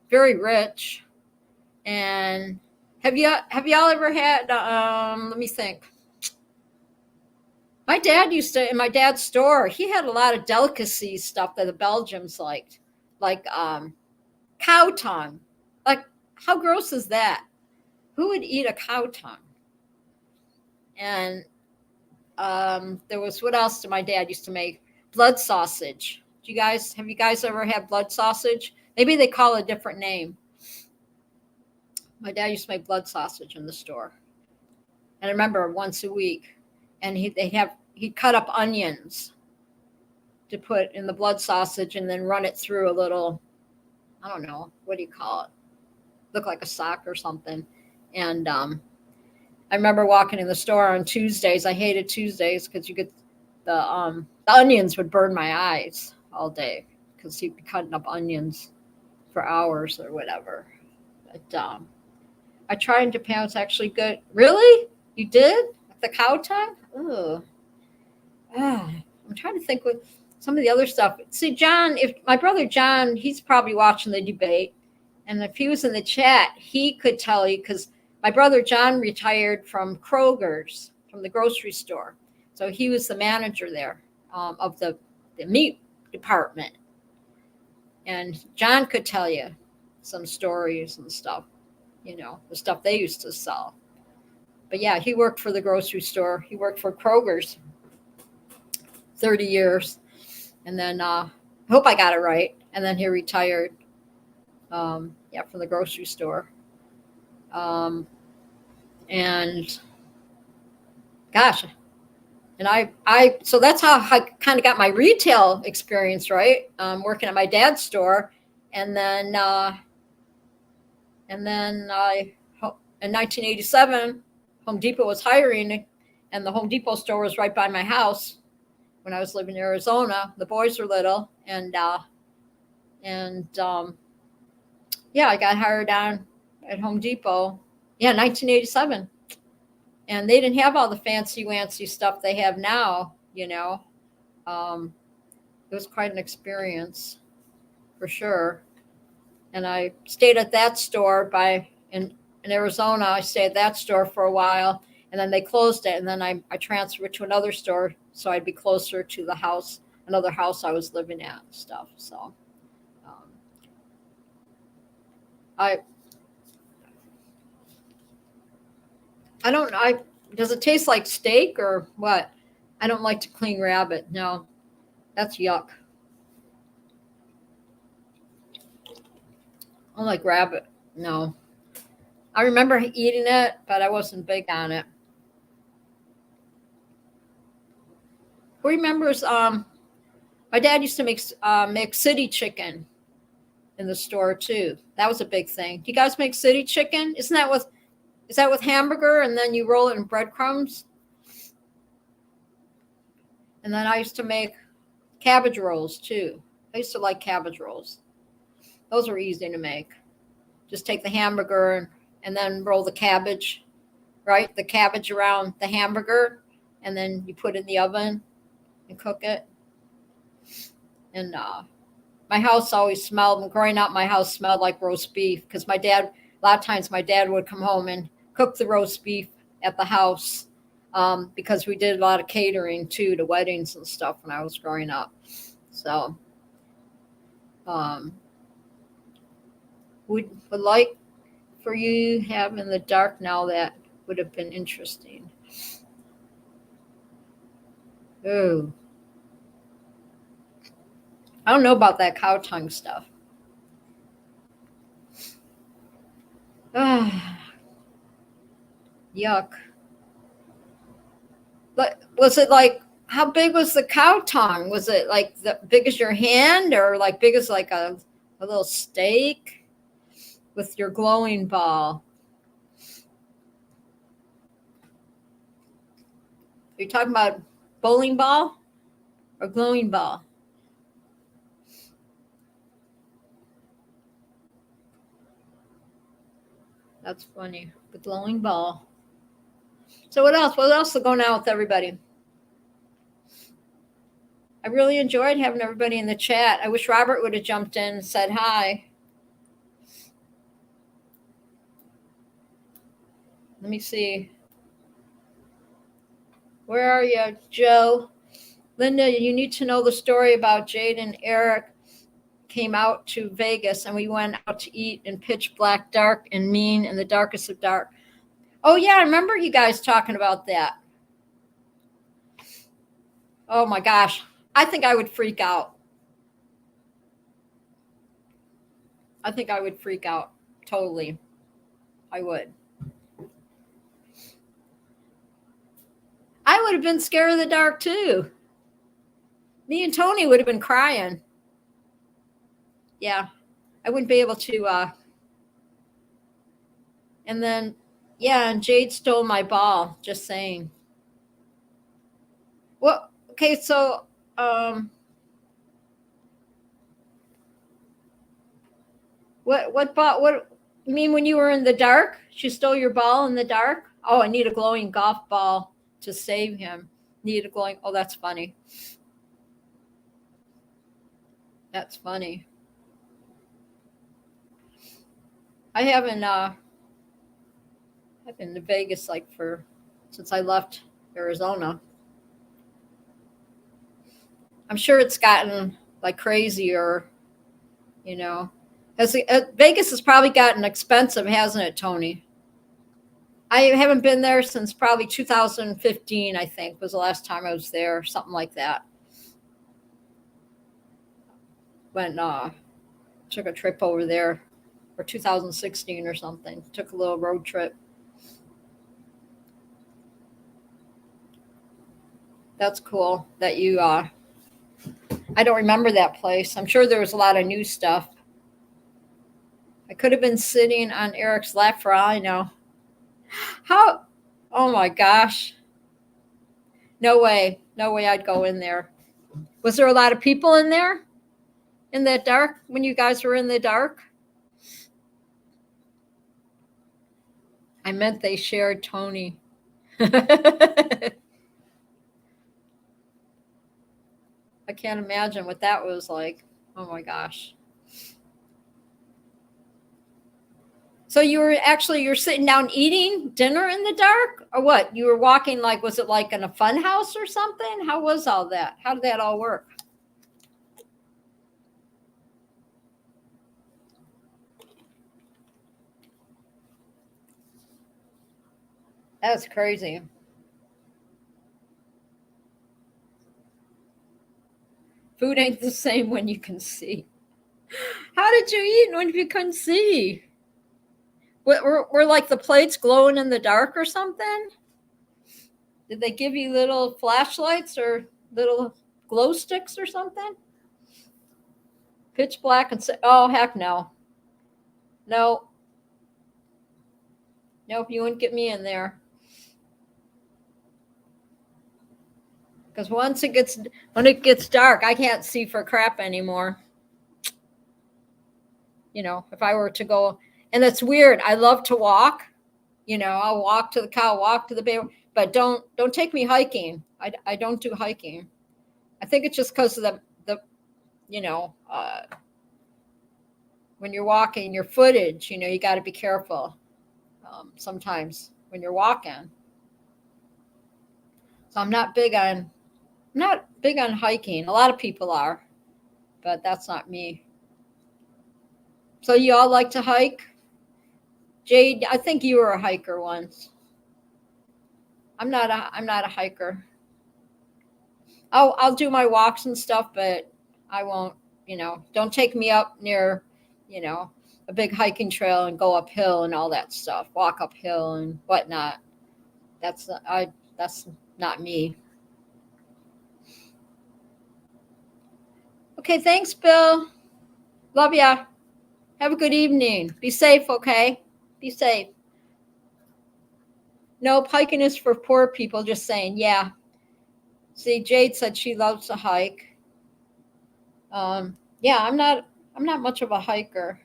Speaker 1: Very rich, and Have y'all ever had? Let me think. My dad used to in my dad's store. He had a lot of delicacy stuff that the Belgians liked, like cow tongue. Like, how gross is that? Who would eat a cow tongue? And there was what else did my dad used to make? Blood sausage. Have you guys ever had blood sausage? Maybe they call it a different name. My dad used to make blood sausage in the store, and I remember once a week, and he'd cut up onions to put in the blood sausage, and then run it through a little, I don't know, what do you call it? Look like a sock or something. And I remember walking in the store on Tuesdays. I hated Tuesdays because the onions would burn my eyes all day because he'd be cutting up onions for hours or whatever. But I tried in Japan. It's actually good. Really? You did? The cow tongue? Ugh. I'm trying to think with some of the other stuff. See, John, if my brother John, he's probably watching the debate. And if he was in the chat, he could tell you because my brother John retired from Kroger's, from the grocery store. So he was the manager there of the meat department. And John could tell you some stories and stuff, the stuff they used to sell. But yeah, he worked for the grocery store. He worked for Kroger's 30 years. And then I hope I got it right. And then he retired. From the grocery store. And gosh, and so that's how I kind of got my retail experience, right? Working at my dad's store. And then in 1987, Home Depot was hiring, and the Home Depot store was right by my house when I was living in Arizona. The boys were little, and I got hired on at Home Depot. 1987. And they didn't have all the fancy stuff they have now, It was quite an experience for sure. And I stayed at that store in Arizona. I stayed at that store for a while, and then they closed it. And then I transferred to another store so I'd be closer to the house, another house I was living at and stuff. So I don't know. Does it taste like steak or what? I don't like to clean rabbit. No, that's yuck. I don't like rabbit. No. I remember eating it, but I wasn't big on it. Who remembers? My dad used to make city chicken in the store too. That was a big thing. Do you guys make city chicken? Is that with hamburger and then you roll it in breadcrumbs? And then I used to make cabbage rolls too. I used to like cabbage rolls. Those were easy to make. Just take the hamburger and then roll the cabbage, right? The cabbage around the hamburger, and then you put it in the oven and cook it. And my house always smelled, growing up, my house smelled like roast beef because a lot of times my dad would come home and cook the roast beef at the house because we did a lot of catering too to weddings and stuff when I was growing up. So would like for you have in the dark now, that would have been interesting. Oh, I don't know about that cow tongue stuff. Yuck. But was it like, how big was the cow tongue? Was it like the big as your hand, or like big as like a little steak with your glowing ball? Are you talking about bowling ball or glowing ball? That's funny. The glowing ball. So what else? What else is going on with everybody? I really enjoyed having everybody in the chat. I wish Robert would have jumped in and said hi. Let me see. Where are you, Joe? Linda, you need to know the story about Jade and Eric came out to Vegas and we went out to eat in pitch black dark and mean in the darkest of dark. Oh yeah, I remember you guys talking about that. Oh my gosh. I think I would freak out. I think I would freak out. Totally. I would. I would have been scared of the dark too. Me and Tony would have been crying. Yeah. I wouldn't be able to and then yeah, and Jade stole my ball, just saying. Well, okay, so what ball? What you mean when you were in the dark? She stole your ball in the dark? Oh, I need a glowing golf ball to save him. Need a glowing. Oh, that's funny. That's funny. I haven't I've been to Vegas like for since I left Arizona. I'm sure it's gotten like crazier, you know. Vegas has probably gotten expensive, hasn't it, Tony? I haven't been there since probably 2015, I think, was the last time I was there, something like that. When took a trip over there, or 2016 or something. Took a little road trip. That's cool that you I don't remember that place. I'm sure there was a lot of new stuff. I could have been sitting on Eric's lap for all I know. How? Oh my gosh. No way. No way I'd go in there. Was there a lot of people in there? In the dark? When you guys were in the dark? I meant they shared Tony. I can't imagine what that was like. Oh my gosh. So you're sitting down eating dinner in the dark or what? You were walking like, was it like in a fun house or something? How was all that? How did that all work? That's crazy. Food ain't the same when you can see. How did you eat when you couldn't see? Were like the plates glowing in the dark or something? Did they give you little flashlights or little glow sticks or something? Pitch black and say, oh, heck no. No. Nope, you wouldn't get me in there. Because when it gets dark, I can't see for crap anymore. You know, if I were to go, and it's weird. I love to walk. You know, I'll walk to the cow, walk to the bear, but don't take me hiking. I don't do hiking. I think it's just because of the you know, when you're walking, your footage. You know, you got to be careful sometimes when you're walking. So I'm not big on hiking. A lot of people are, but that's not me. So you all like to hike? Jade, I think you were a hiker once. I'm not a hiker. I'll do my walks and stuff, but I won't, you know, don't take me up near, you know, a big hiking trail and go uphill and all that stuff. Walk uphill and whatnot. That's not me. Okay, thanks, Bill. Love ya. Have a good evening. Be safe, okay? Be safe. Nope, hiking is for poor people, just saying. Yeah. See, Jade said she loves to hike. Yeah, I'm not much of a hiker.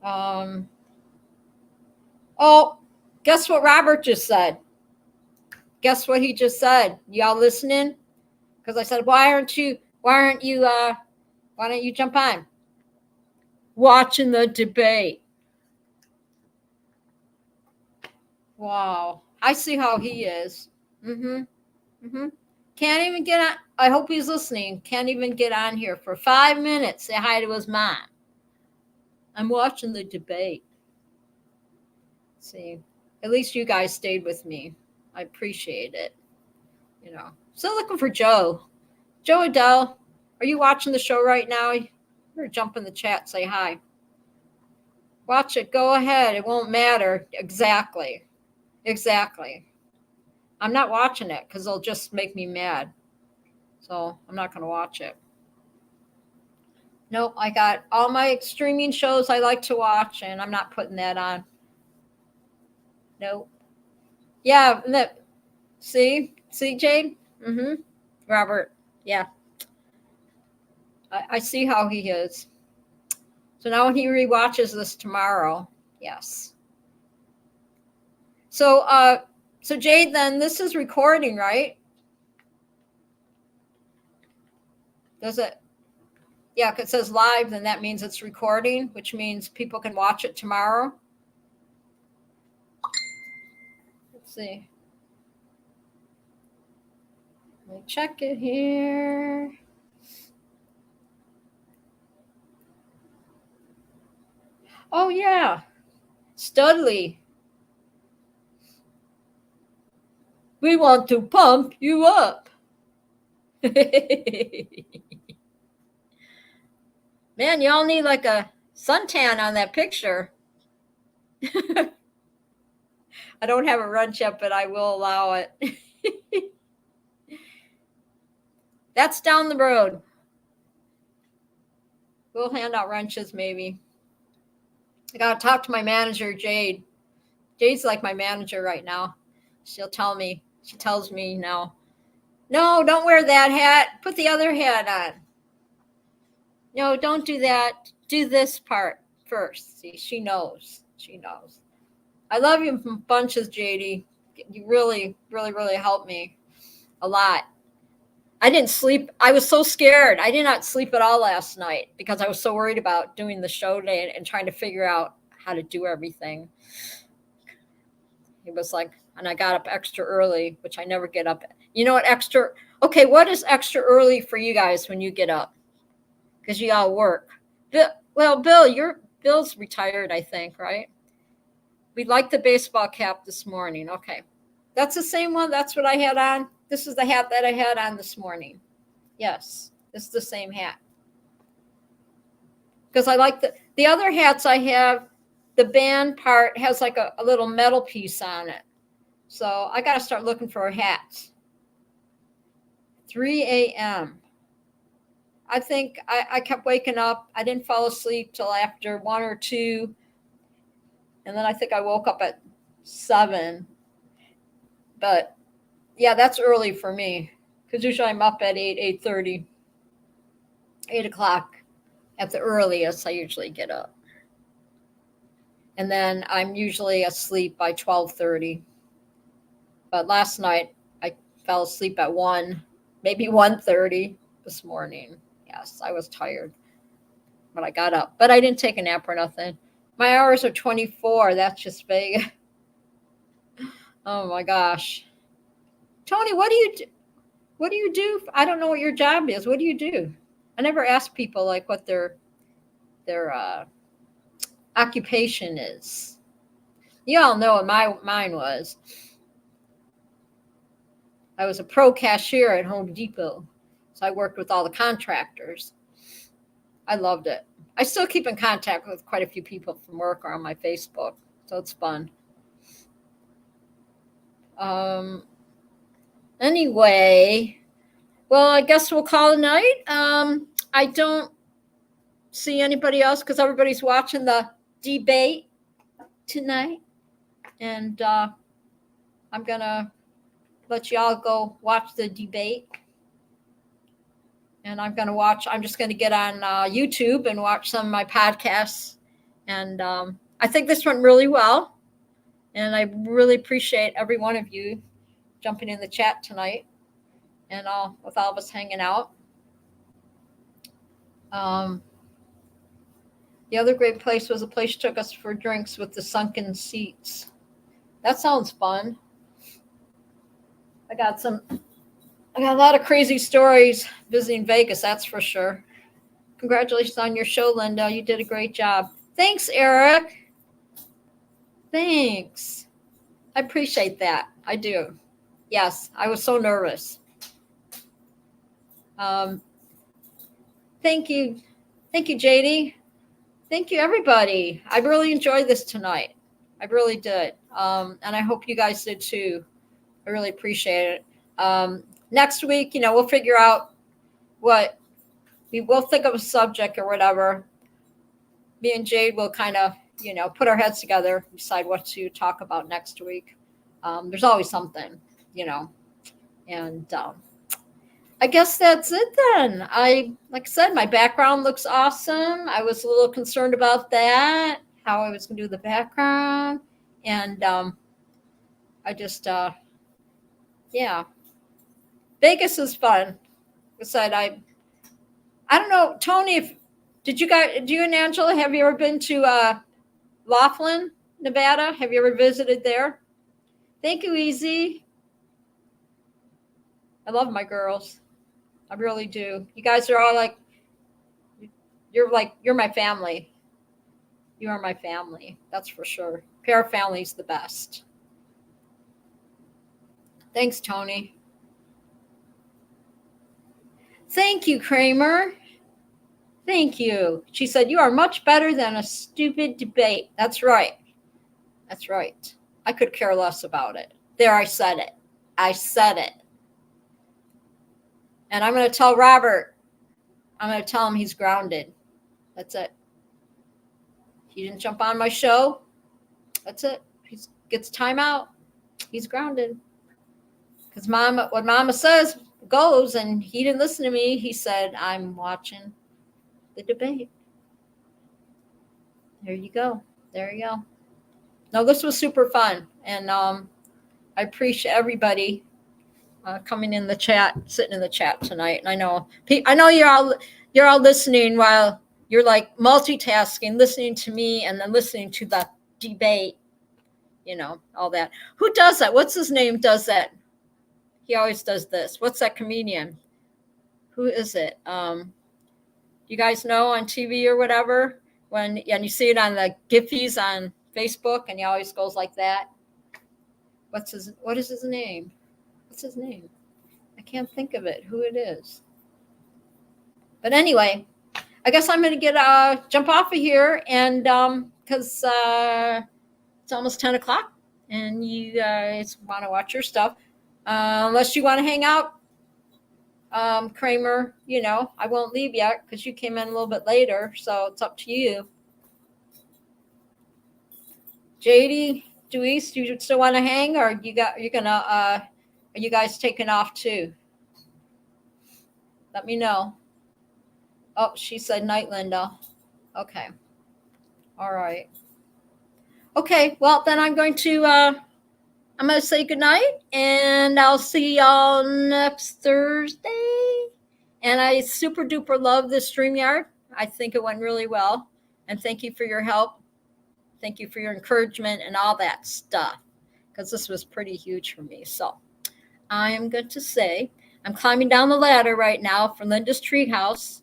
Speaker 1: Oh, guess what Robert just said? Guess what he just said? Y'all listening? Because I said, why don't you jump on? Watching the debate. Wow. I see how he is. Mm-hmm. Mm-hmm. Can't even get on. I hope he's listening. Can't even get on here for 5 minutes. Say hi to his mom. I'm watching the debate. See, at least you guys stayed with me. I appreciate it. Still looking for Joe. Joe Adele, are you watching the show right now? Or jump in the chat, say hi. Watch it. Go ahead. It won't matter. Exactly. Exactly. I'm not watching it because it'll just make me mad. So I'm not going to watch it. Nope. I got all my streaming shows I like to watch, and I'm not putting that on. Nope. Yeah. See, Jade? Mm-hmm. Robert. Yeah. I see how he is. So now when he rewatches this tomorrow, yes. So Jade, then this is recording, right? Does it? Yeah, if it says live, then that means it's recording, which means people can watch it tomorrow. Let's see. Let me check it here. Oh, yeah. Studley. We want to pump you up. Man, y'all need like a suntan on that picture. I don't have a lunch yet, but I will allow it. That's down the road. We'll hand out wrenches maybe. I got to talk to my manager, Jade. Jade's like my manager right now. She'll tell me. She tells me now, no, don't wear that hat. Put the other hat on. No, don't do that. Do this part first. See, she knows. She knows. I love you from bunches, JD. You really, really, really helped me a lot. I didn't sleep. I was so scared. I did not sleep at all last night because I was so worried about doing the show today and trying to figure out how to do everything. It was like, and I got up extra early, which I never get up. You know what, okay, what is extra early for you guys when you get up? Because you got to work. Bill's retired, I think, right? We like the baseball cap this morning. Okay. That's the same one. That's what I had on. This is the hat that I had on this morning. Yes, this is the same hat. Because I like the other hats I have, the band part has like a little metal piece on it. So I got to start looking for hats. 3 a.m. I think I kept waking up. I didn't fall asleep till after 1 or 2. And then I think I woke up at 7. But yeah, that's early for me. Because usually I'm up at 8:30, 8 o'clock at the earliest. I usually get up. And then I'm usually asleep by 12:30. But last night I fell asleep at 1, maybe 1:30 this morning. Yes, I was tired. But I got up. But I didn't take a nap or nothing. My hours are 24. That's just vague. Oh my gosh. Tony, what do you do? What do you do? I don't know what your job is. What do you do? I never ask people like what their occupation is. You all know what mine was. I was a pro cashier at Home Depot. So I worked with all the contractors. I loved it. I still keep in contact with quite a few people from work or on my Facebook. So it's fun. Anyway, well, I guess we'll call it a night. I don't see anybody else because everybody's watching the debate tonight. And I'm going to let y'all go watch the debate. And I'm just going to get on YouTube and watch some of my podcasts. And I think this went really well. And I really appreciate every one of you jumping in the chat tonight and with all of us hanging out. The other great place was a place took us for drinks with the sunken seats. That sounds fun. I got a lot of crazy stories visiting Vegas, that's for sure. Congratulations on your show, Linda. You did a great job. Thanks, Eric. Thanks. I appreciate that. I do. Yes, I was so nervous. Thank you. Thank you, JD. Thank you, everybody. I really enjoyed this tonight. I really did. And I hope you guys did too. I really appreciate it. Next week, we'll figure out what we'll think of a subject or whatever. Me and Jade will kind of, put our heads together, decide what to talk about next week. There's always something, and I guess that's it then. Like I said, my background looks awesome. I was a little concerned about that, how I was going to do the background. And I just, yeah. Vegas is fun. Like I said, I don't know, Tony, do you and Angela, have you ever been to Laughlin, Nevada? Have you ever visited there? Thank you, Easy. I love my girls. I really do. You guys are all you're my family. You are my family. That's for sure. Pear family's the best. Thanks, Tony. Thank you, Kramer. Thank you. She said, you are much better than a stupid debate. That's right. That's right. I could care less about it. There, I said it. I said it. And I'm going to tell Robert, I'm going to tell him he's grounded. That's it. He didn't jump on my show. That's it. He gets time out. He's grounded. Because what Mama says goes, and he didn't listen to me. He said, I'm watching the debate. There you go. There you go. No, this was super fun. And I appreciate everybody coming in the chat, sitting in the chat tonight. And I know you're all listening while you're like multitasking, listening to me and then listening to the debate, all that. Who does that? What's his name does that? He always does this. What's that comedian? Who is it? You guys know on TV or whatever, and you see it on the Giphies on Facebook, and he always goes like that. What is his name? What's his name? I can't think of it, who it is. But anyway, I guess I'm going to jump off of here, and because it's almost 10 o'clock, and you guys want to watch your stuff. Unless you want to hang out, Kramer, I won't leave yet because you came in a little bit later, so it's up to you. JD, Deweese, do you still want to hang, or are you guys taking off too? Let me know. Oh, she said night, Linda. Okay. All right. Okay, well, then I'm going to say goodnight, and I'll see y'all next Thursday. And I super duper love this StreamYard. I think it went really well. And thank you for your help. Thank you for your encouragement and all that stuff, because this was pretty huge for me. So I am going to say I'm climbing down the ladder right now for Linda's Treehouse.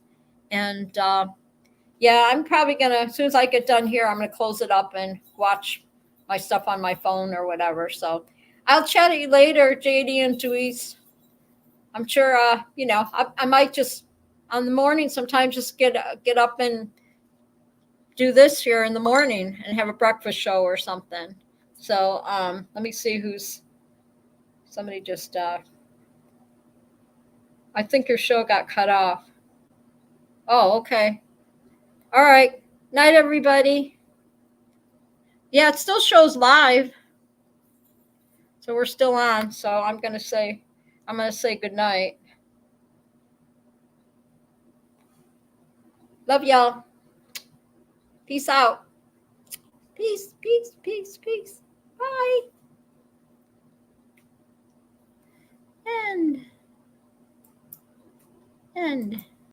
Speaker 1: And I'm probably going to, as soon as I get done here, I'm going to close it up and watch my stuff on my phone or whatever. So I'll chat at you later, JD and Deweese. I'm sure, I might just on the morning sometimes just get up and do this here in the morning and have a breakfast show or something. So let me see somebody just, I think your show got cut off. Oh, okay. All right. Night, everybody. Yeah, it still shows live. So we're still on. So I'm going to say good night. Love y'all. Peace out. Peace, peace, peace, peace. Bye. End.